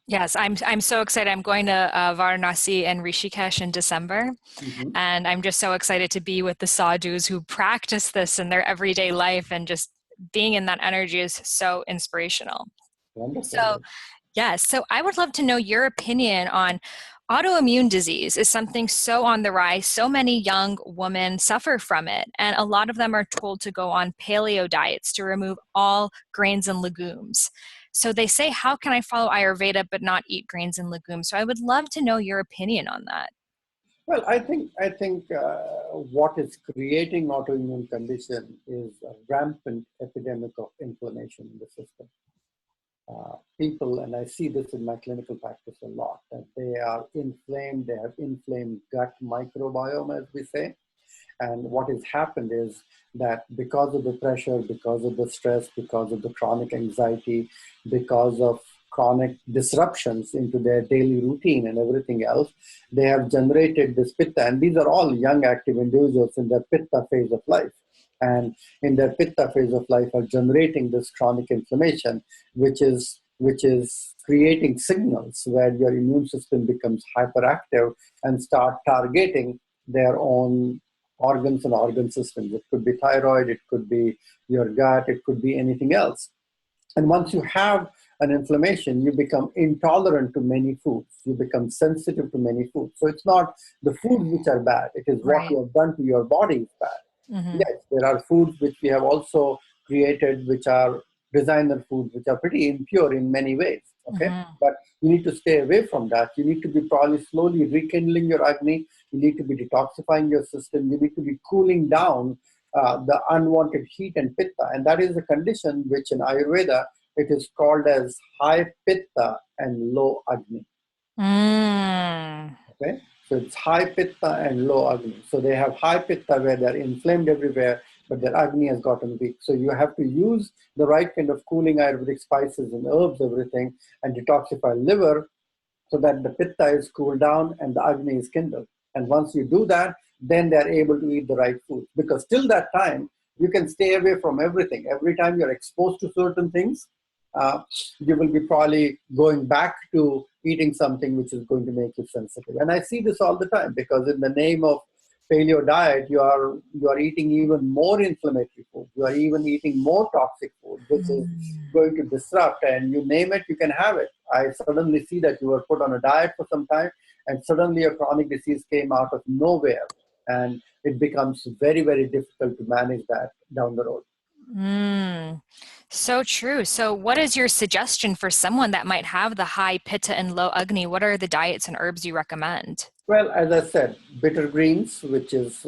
Yes, I'm so excited. I'm going to Varanasi and Rishikesh in December, Mhm. and I'm just so excited to be with the sadhus who practice this in their everyday life, and just being in that energy is so inspirational. So, Wonderful. yes, so I would love to know your opinion on autoimmune disease is something so on the rise. So many young women suffer from it, and a lot of them are told to go on paleo diets to remove all grains and legumes. So they say, how can I follow Ayurveda but not eat grains and legumes? So I would love to know your opinion on that. Well, I think what is creating autoimmune condition is a rampant epidemic of inflammation in the system. People, and I see this in my clinical practice a lot, that they are inflamed, they have inflamed gut microbiome, as we say. And what has happened is that because of the pressure, because of the stress, because of the chronic anxiety, because of chronic disruptions into their daily routine and everything else, they have generated this pitta. And these are all young, active individuals in their pitta phase of life. And in their pitta phase of life are generating this chronic inflammation, which is creating signals where your immune system becomes hyperactive and start targeting their own organs and organ systems. It could be thyroid, it could be your gut, it could be anything else. And once you have an inflammation, you become intolerant to many foods. You become sensitive to many foods. So it's not the foods which are bad, it is what Right. you have done to your body is bad. Hmm. Yes, there are foods which we have also created, which are designer foods, which are pretty impure in many ways. Okay, Hmm. but you need to stay away from that. You need to be probably slowly rekindling your agni. You need to be detoxifying your system. You need to be cooling down the unwanted heat and pitta. And that is a condition which in Ayurveda, it is called as high pitta and low agni. Mm. Okay, so it's high pitta and low agni. So they have high pitta where they're inflamed everywhere, but their agni has gotten weak. So you have to use the right kind of cooling Ayurvedic spices and herbs, everything, and detoxify liver so that the pitta is cooled down and the agni is kindled. And once you do that, then they're able to eat the right food. Because till that time, you can stay away from everything. Every time you're exposed to certain things, you will be probably going back to eating something which is going to make you sensitive. And I see this all the time because in the name of paleo diet, you are eating even more inflammatory food. You are even eating more toxic food, which is going to disrupt. And you name it, you can have it. I suddenly see that you were put on a diet for some time, and suddenly a chronic disease came out of nowhere, and it becomes very, very difficult to manage that down the road. Mm. So true. So what is your suggestion for someone that might have the high pitta and low agni? What are the diets and herbs you recommend? Well, as I said, bitter greens, which is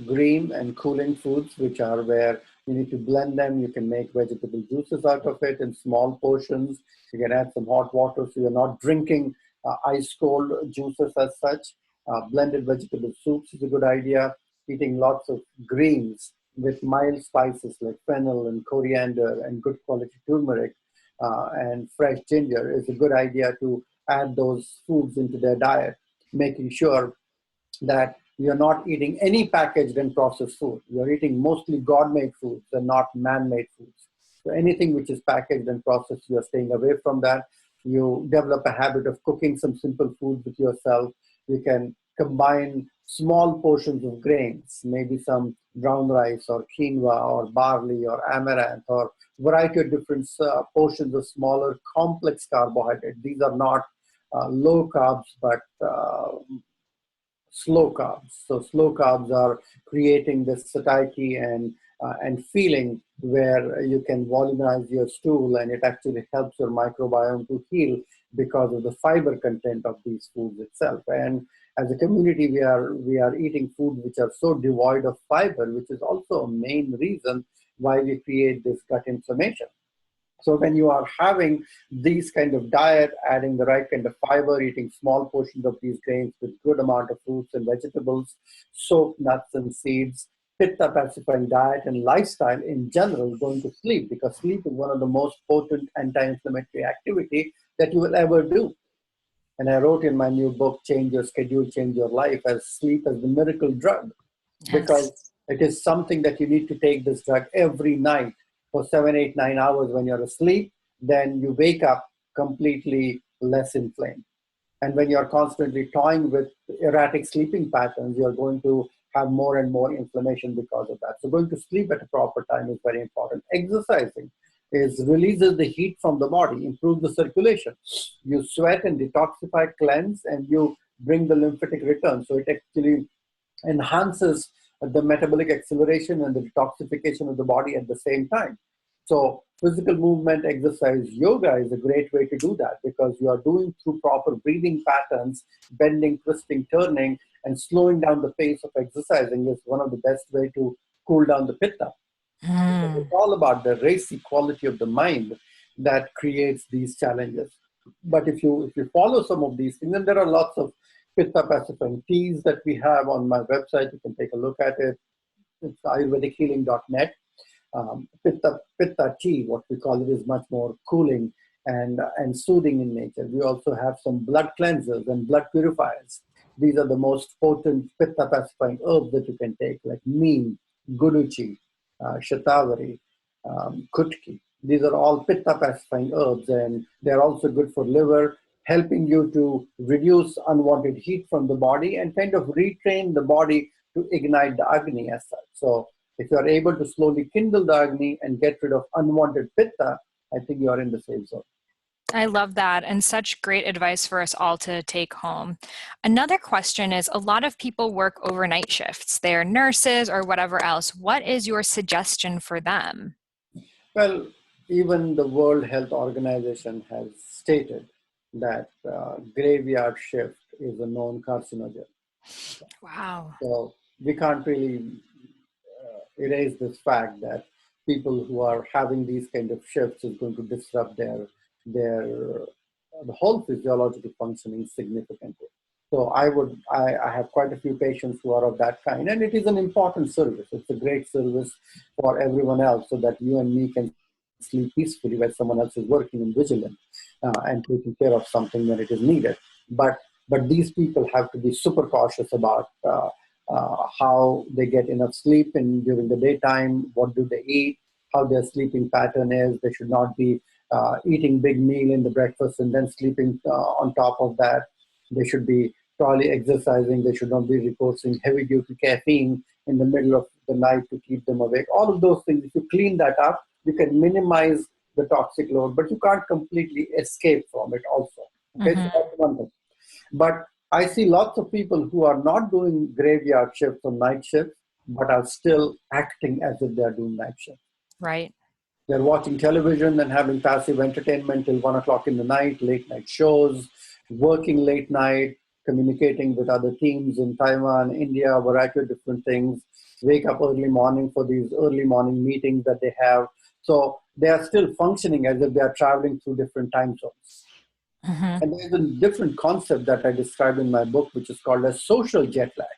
green and cooling foods, which are where you need to blend them. You can make vegetable juices out of it in small portions. You can add some hot water so you're not drinking ice cold juices as such. Blended vegetable soups is a good idea. Eating lots of greens with mild spices like fennel and coriander and good quality turmeric and fresh ginger is a good idea to add those foods into their diet, making sure that you're not eating any packaged and processed food. You're eating mostly God-made foods and not man-made foods. So anything which is packaged and processed, you're staying away from that. You develop a habit of cooking some simple food with yourself. You can combine small portions of grains, maybe some brown rice or quinoa or barley or amaranth or variety of different portions of smaller complex carbohydrates. These are not low carbs, but slow carbs. So slow carbs are creating this satiety and feeling where you can volumize your stool, and it actually helps your microbiome to heal because of the fiber content of these foods itself. And as a community, we are eating food which are so devoid of fiber, which is also a main reason why we create this gut inflammation. So when you are having these kind of diet, adding the right kind of fiber, eating small portions of these grains with good amount of fruits and vegetables, soaked nuts and seeds, pitta pacifying diet and lifestyle in general, going to sleep, because sleep is one of the most potent anti-inflammatory activity that you will ever do. And I wrote in my new book, Change Your Schedule, Change Your Life, as sleep as the miracle drug, because Yes. it is something that you need to take this drug every night for 7, 8, 9 hours when you're asleep. Then you wake up completely less inflamed. And when you're constantly toying with erratic sleeping patterns, you're going to have more and more inflammation because of that. So going to sleep at a proper time is very important. Exercising is releases the heat from the body, improves the circulation. You sweat and detoxify, cleanse, and you bring the lymphatic return. So it actually enhances the metabolic acceleration and the detoxification of the body at the same time. So physical movement, exercise, yoga is a great way to do that, because you are doing through proper breathing patterns, bending, twisting, turning, and slowing down the pace of exercising is one of the best way to cool down the pitta. Because Mm. it's all about the racy quality of the mind that creates these challenges. But if you follow some of these things, and there are lots of pitta pacifying teas that we have on my website, you can take a look at it. It's ayurvedichealing.net. Pitta tea, what we call it, is much more cooling and soothing in nature. We also have some blood cleansers and blood purifiers. These are the most potent pitta pacifying herbs that you can take, like neem, guduchi, shatavari, kutki. These are all pitta pacifying herbs, and they're also good for liver, helping you to reduce unwanted heat from the body and kind of retrain the body to ignite the agni as such. So if you are able to slowly kindle the agni and get rid of unwanted pitta, I think you are in the safe zone. I love that, and such great advice for us all to take home. Another question is, a lot of people work overnight shifts. They're nurses or whatever else. What is your suggestion for them? Well, even the World Health Organization has stated that graveyard shift is a known carcinogen. Wow. So we can't really erase this fact that people who are having these kind of shifts is going to disrupt their the whole physiological functioning significantly. So I have quite a few patients who are of that kind, and it is an important service. It's a great service for everyone else, so that you and me can sleep peacefully while someone else is working and vigilant and taking care of something when it is needed. But these people have to be super cautious about how they get enough sleep during the daytime, what do they eat, how their sleeping pattern is. They should not be eating big meal in the breakfast and then sleeping on top of that. They should be probably exercising. They should not be reposing heavy duty caffeine in the middle of the night to keep them awake. All of those things, if you clean that up, you can minimize the toxic load, but you can't completely escape from it also. Okay, so that's one thing. But I see lots of people who are not doing graveyard shifts or night shifts, but are still acting as if they're doing night shifts. Right. They're watching television and having passive entertainment till 1 o'clock in the night, late night shows, working late night, communicating with other teams in Taiwan, India, a variety of different things, wake up early morning for these early morning meetings that they have. So they are still functioning as if they are traveling through different time zones. And there's a different concept that I described in my book, which is called as social jet lag.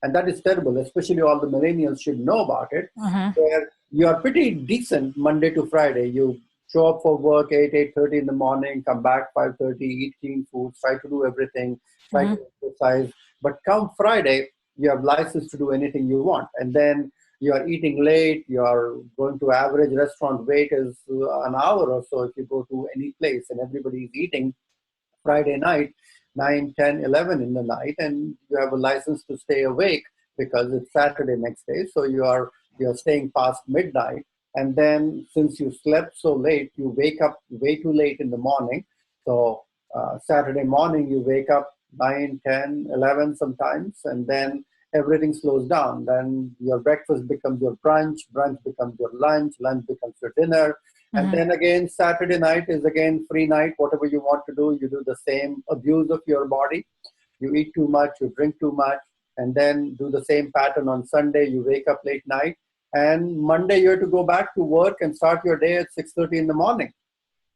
And that is terrible, especially all the millennials should know about it, where you are pretty decent Monday to Friday. You show up for work 8:30 in the morning, come back 5:30, eat clean food, try to do everything, try to exercise. But come Friday, you have license to do anything you want. And then you are eating late, you are going to average restaurant wait is an hour or so if you go to any place and everybody is eating Friday night, 9, 10, 11 in the night, and you have a license to stay awake because it's Saturday next day. So you're staying past midnight. And then since you slept so late, you wake up way too late in the morning. So Saturday morning, you wake up 9, 10, 11 sometimes, and then everything slows down. Then your breakfast becomes your brunch, brunch becomes your lunch, lunch becomes your dinner. And then again, Saturday night is again free night. Whatever you want to do, you do the same abuse of your body. You eat too much, you drink too much, and then do the same pattern on Sunday. You wake up late night, and Monday you have to go back to work and start your day at 6:30 in the morning.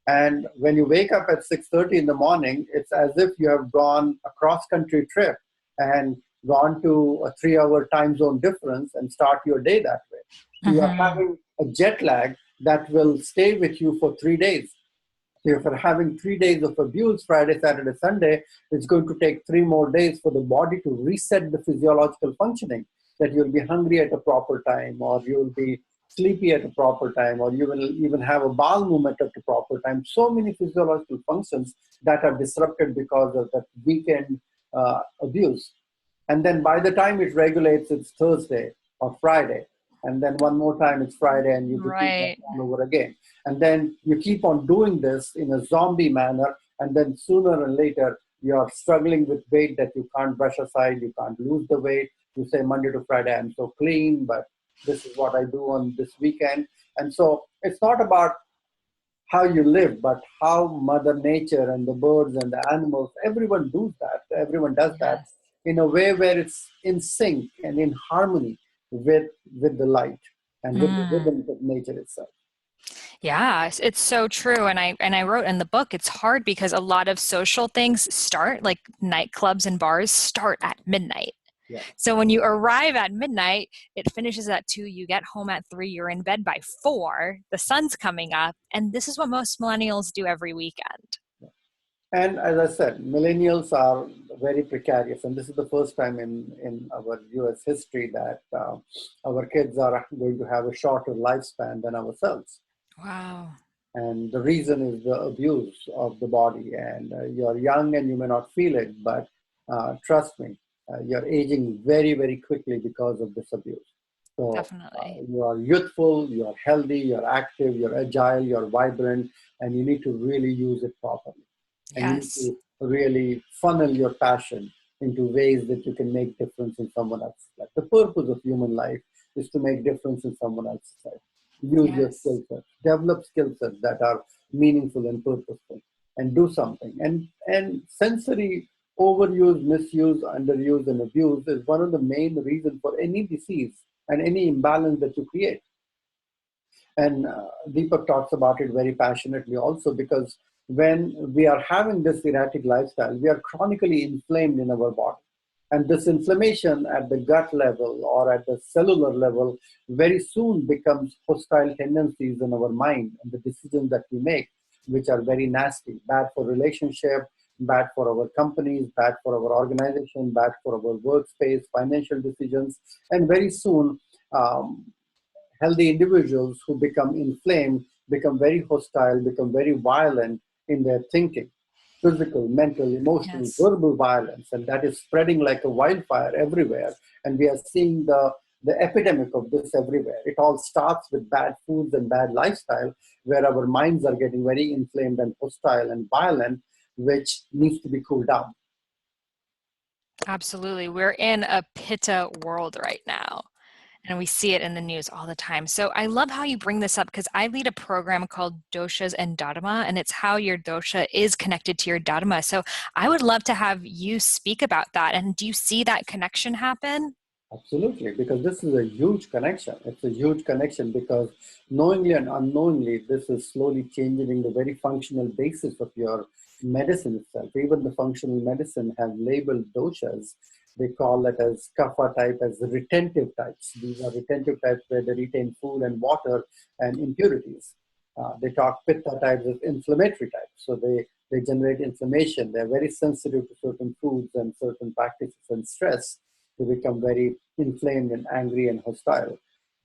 And when you wake up at 6:30 in the morning, it's as if you have gone a cross-country trip and gone to a 3-hour time zone difference and start your day that way. So you are having a jet lag that will stay with you for 3 days. So if you're having 3 days of abuse, Friday, Saturday, Sunday, it's going to take 3 more days for the body to reset the physiological functioning, that you'll be hungry at a proper time, or you'll be sleepy at a proper time, or you will even have a bowel movement at a proper time. So many physiological functions that are disrupted because of that weekend abuse. And then by the time it regulates, it's Thursday or Friday. And then one more time it's Friday, and you repeat that all over again. And then you keep on doing this in a zombie manner. And then sooner or later, you're struggling with weight that you can't brush aside. You can't lose the weight. You say Monday to Friday, I'm so clean, but this is what I do on this weekend. And so it's not about how you live, but how Mother Nature and the birds and the animals, everyone does that. Everyone does that in a way where it's in sync and in harmony with the light and with the rhythms of nature itself. Yeah, it's so true. And I wrote in the book, it's hard because a lot of social things start, like nightclubs and bars start at midnight. Yeah. So when you arrive at midnight, it finishes at 2, you get home at 3, you're in bed by 4, the sun's coming up, and this is what most millennials do every weekend. And as I said, millennials are very precarious, and this is the first time in our US history that our kids are going to have a shorter lifespan than ourselves. Wow. And the reason is the abuse of the body. And you're young and you may not feel it, but trust me, you're aging very, very quickly because of this abuse. So Definitely. you are youthful, you're healthy, you're active, you're agile, you're vibrant, and you need to really use it properly. And you need Yes. to really funnel your passion into ways that you can make difference in someone else's life. The purpose of human life is to make difference in someone else's life. Use your skill sets, develop skill sets that are meaningful and purposeful, and do something. And sensory overuse, misuse, underuse, and abuse is one of the main reasons for any disease and any imbalance that you create. And Deepak talks about it very passionately also, because when we are having this erratic lifestyle, we are chronically inflamed in our body. And this inflammation at the gut level or at the cellular level very soon becomes hostile tendencies in our mind and the decisions that we make, which are very nasty, bad for relationship, bad for our companies, bad for our organization, bad for our workspace, financial decisions. And very soon, healthy individuals who become inflamed become very hostile, become very violent in their thinking, physical, mental, emotional, Yes. verbal violence, and that is spreading like a wildfire everywhere. And we are seeing the epidemic of this everywhere. It all starts with bad foods and bad lifestyle, where our minds are getting very inflamed and hostile and violent, which needs to be cooled down. Absolutely. We're in a pitta world right now, and we see it in the news all the time. So I love how you bring this up because I lead a program called Doshas and Dharma, and it's how your dosha is connected to your dharma. So I would love to have you speak about that. And do you see that connection happen? Absolutely, because this is a huge connection. It's a huge connection because knowingly and unknowingly, this is slowly changing the very functional basis of your medicine itself. Even the functional medicine have labeled doshas. They call it as kapha type, as retentive types. These are retentive types where they retain food and water and impurities. They talk pitta types as inflammatory types. So they generate inflammation. They're very sensitive to certain foods and certain practices and stress. They become very inflamed and angry and hostile.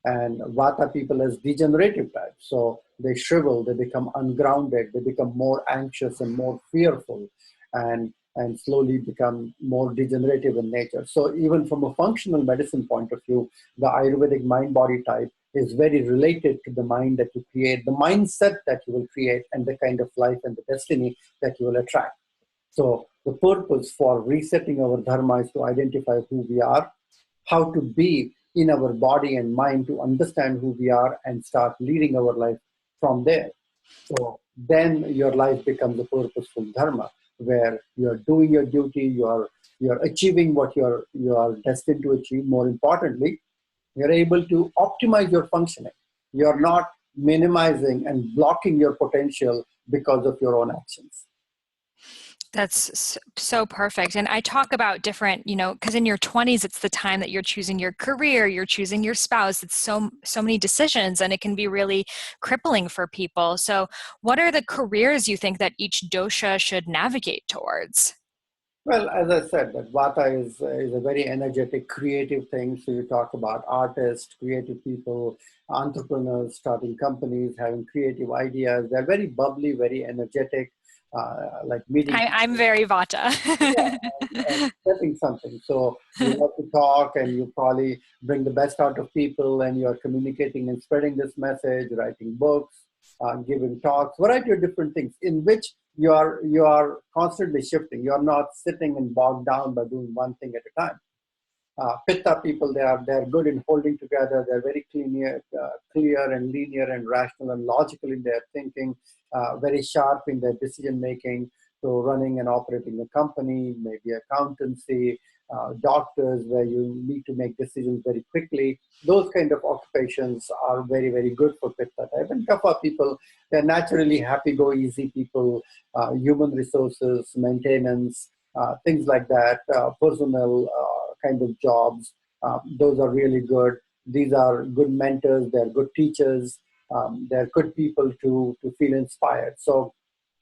And Vata people as degenerative types. So they shrivel, they become ungrounded, they become more anxious and more fearful, and slowly become more degenerative in nature. So even from a functional medicine point of view, the Ayurvedic mind-body type is very related to the mind that you create, the mindset that you will create, and the kind of life and the destiny that you will attract. So the purpose for resetting our dharma is to identify who we are, how to be in our body and mind to understand who we are and start leading our life from there. So then your life becomes a purposeful dharma where you're doing your duty, you're achieving what you are destined to achieve. More importantly, you're able to optimize your functioning. You're not minimizing and blocking your potential because of your own actions. That's so perfect. And I talk about different, because in your 20s, it's the time that you're choosing your career, you're choosing your spouse. It's so many decisions, and it can be really crippling for people. So what are the careers you think that each dosha should navigate towards? Well, as I said, that Vata is a very energetic, creative thing. So you talk about artists, creative people, entrepreneurs, starting companies, having creative ideas. They're very bubbly, very energetic, like meeting I'm people. very Yeah, Vata. and setting something. So you love to talk and you probably bring the best out of people and you're communicating and spreading this message, writing books, giving talks, variety of different things in which you are constantly shifting. You're not sitting and bogged down by doing one thing at a time. Pitta people, they're good in holding together. They're very clear and linear and rational and logical in their thinking, very sharp in their decision making. So running and operating a company, maybe accountancy, doctors, where you need to make decisions very quickly. Those kind of occupations are very, very good for Pitta type. And Kapha people, they're naturally happy, go easy people, human resources, maintenance, things like that, personal kind of jobs. Those are really good. These are good mentors. They're good teachers. They're good people to feel inspired. So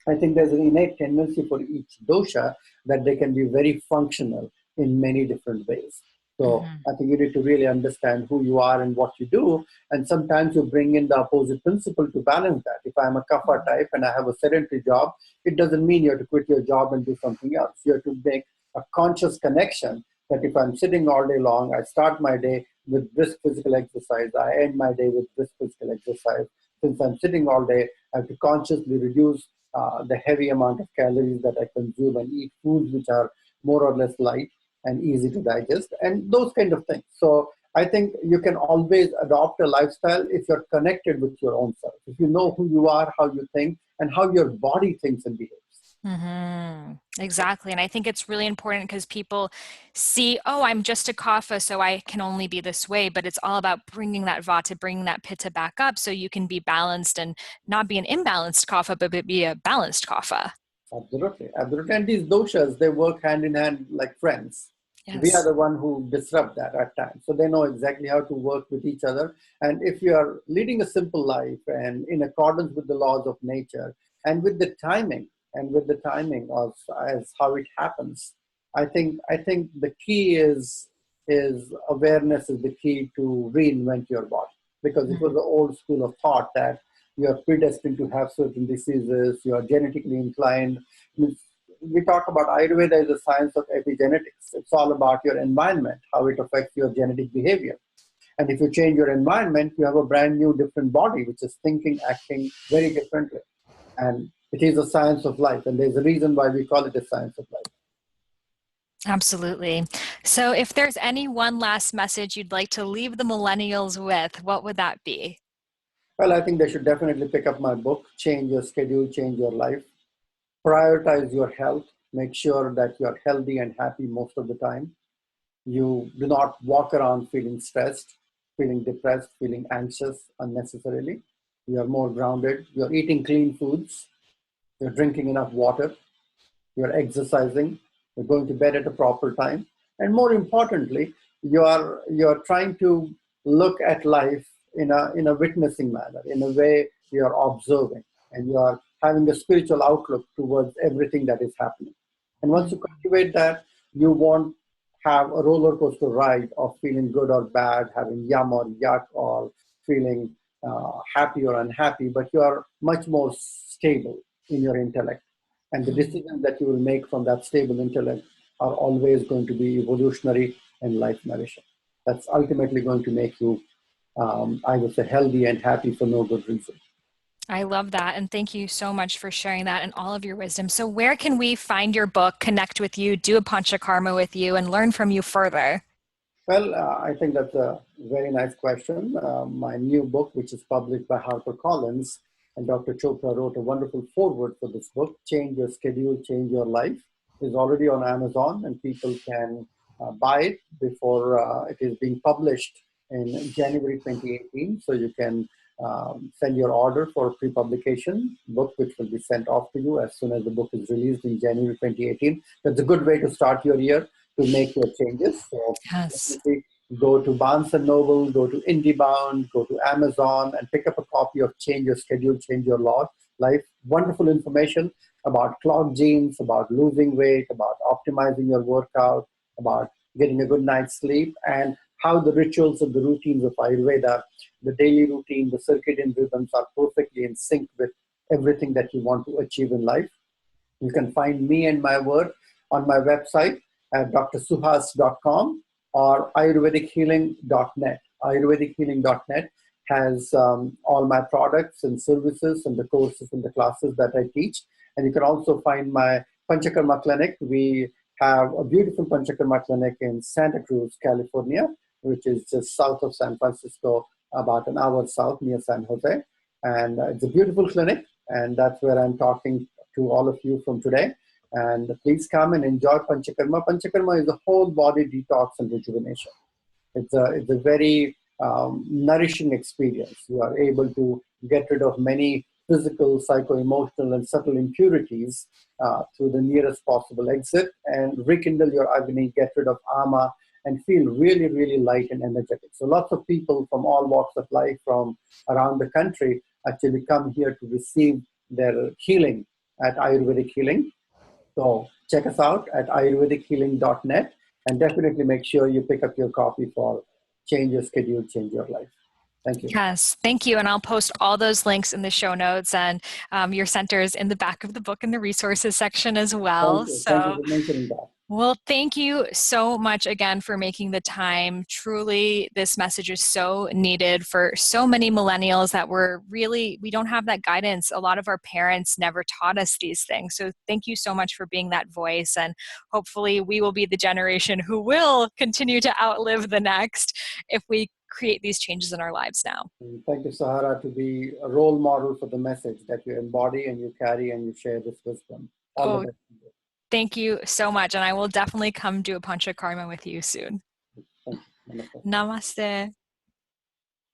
I think there's an innate tendency for each dosha that they can be very functional in many different ways. So Mhm. I think you need to really understand who you are and what you do. And sometimes you bring in the opposite principle to balance that. If I'm a kapha type and I have a sedentary job, it doesn't mean you have to quit your job and do something else. You have to make a conscious connection that if I'm sitting all day long, I start my day with brisk physical exercise. I end my day with brisk physical exercise. Since I'm sitting all day, I have to consciously reduce the heavy amount of calories that I consume and eat foods which are more or less light and easy to digest and those kind of things. So I think you can always adopt a lifestyle if you're connected with your own self. If you know who you are, how you think, and how your body thinks and behaves. Exactly. And I think it's really important because people see, oh, I'm just a kapha, so I can only be this way. But it's all about bringing that vata, bringing that pitta back up so you can be balanced and not be an imbalanced kapha, but be a balanced kapha. Absolutely, absolutely. And these doshas, they work hand in hand like friends. We are Yes. the one who disrupt that at times. So they know exactly how to work with each other. And if you are leading a simple life and in accordance with the laws of nature and with the timing of as how it happens, I think the key is awareness is the key to reinvent your body. Because it was the old school of thought that you are predestined to have certain diseases, you are genetically inclined. We talk about Ayurveda as a science of epigenetics. It's all about your environment, how it affects your genetic behavior. And if you change your environment, you have a brand new, different body, which is thinking, acting very differently. And it is a science of life. And there's a reason why we call it a science of life. Absolutely. So if there's any one last message you'd like to leave the millennials with, what would that be? Well, I think they should definitely pick up my book, Change Your Schedule, Change Your Life. Prioritize your health. Make sure that you're healthy and happy most of the time. You do not walk around feeling stressed, feeling depressed, feeling anxious unnecessarily. You are more grounded. You're eating clean foods. You're drinking enough water. You're exercising. You're going to bed at a proper time. And more importantly, you're trying to look at life in a witnessing manner, in a way you're observing and you're having a spiritual outlook towards everything that is happening. And once you cultivate that, you won't have a roller coaster ride of feeling good or bad, having yum or yuck, or feeling happy or unhappy, but you are much more stable in your intellect. And the decisions that you will make from that stable intellect are always going to be evolutionary and life nourishing. That's ultimately going to make you, I would say, healthy and happy for no good reason. I love that. And thank you so much for sharing that and all of your wisdom. So where can we find your book, connect with you, do a panchakarma with you, and learn from you further? Well, I think that's a very nice question. My new book, which is published by HarperCollins, and Dr. Chopra wrote a wonderful foreword for this book, Change Your Schedule, Change Your Life, is already on Amazon, and people can buy it before it is being published in January 2018. So you can send your order for pre-publication book, which will be sent off to you as soon as the book is released in January 2018. That's a good way to start your year to make your changes. So Yes. definitely go to Barnes and Noble, go to IndieBound, go to Amazon, and pick up a copy of Change Your Schedule, Change Your Life. Wonderful information about clogged genes, about losing weight, about optimizing your workout, about getting a good night's sleep, and how the rituals and the routines of Ayurveda, the daily routine, the circadian rhythms are perfectly in sync with everything that you want to achieve in life. You can find me and my work on my website at drsuhas.com or ayurvedichealing.net. Ayurvedichealing.net has all my products and services and the courses and the classes that I teach. And you can also find my Panchakarma clinic. We have a beautiful Panchakarma clinic in Santa Cruz, California, which is just south of San Francisco, about an hour south near San Jose. And it's a beautiful clinic. And that's where I'm talking to all of you from today. And please come and enjoy Panchakarma. Panchakarma is a whole body detox and rejuvenation. It's a very nourishing experience. You are able to get rid of many physical, psycho-emotional, and subtle impurities through the nearest possible exit and rekindle your agni, get rid of ama, and feel really, really light and energetic. So lots of people from all walks of life from around the country actually come here to receive their healing at Ayurvedic Healing. So check us out at ayurvedichealing.net and definitely make sure you pick up your copy for Change Your Schedule, Change Your Life. Thank you. Yes, thank you. And I'll post all those links in the show notes and your centers in the back of the book in the resources section as Thank well. you. Thank you So for mentioning that. well, thank you so much again for making the time. Truly, this message is so needed for so many millennials that we don't have that guidance. A lot of our parents never taught us these things. So thank you so much for being that voice. And hopefully we will be the generation who will continue to outlive the next if we create these changes in our lives now. And thank you, Sahara, to be a role model for the message that you embody and you carry and you share this wisdom. All the Oh, best. thank you so much. And I will definitely come do a panchakarma with you soon. Thank you. Wonderful. Namaste.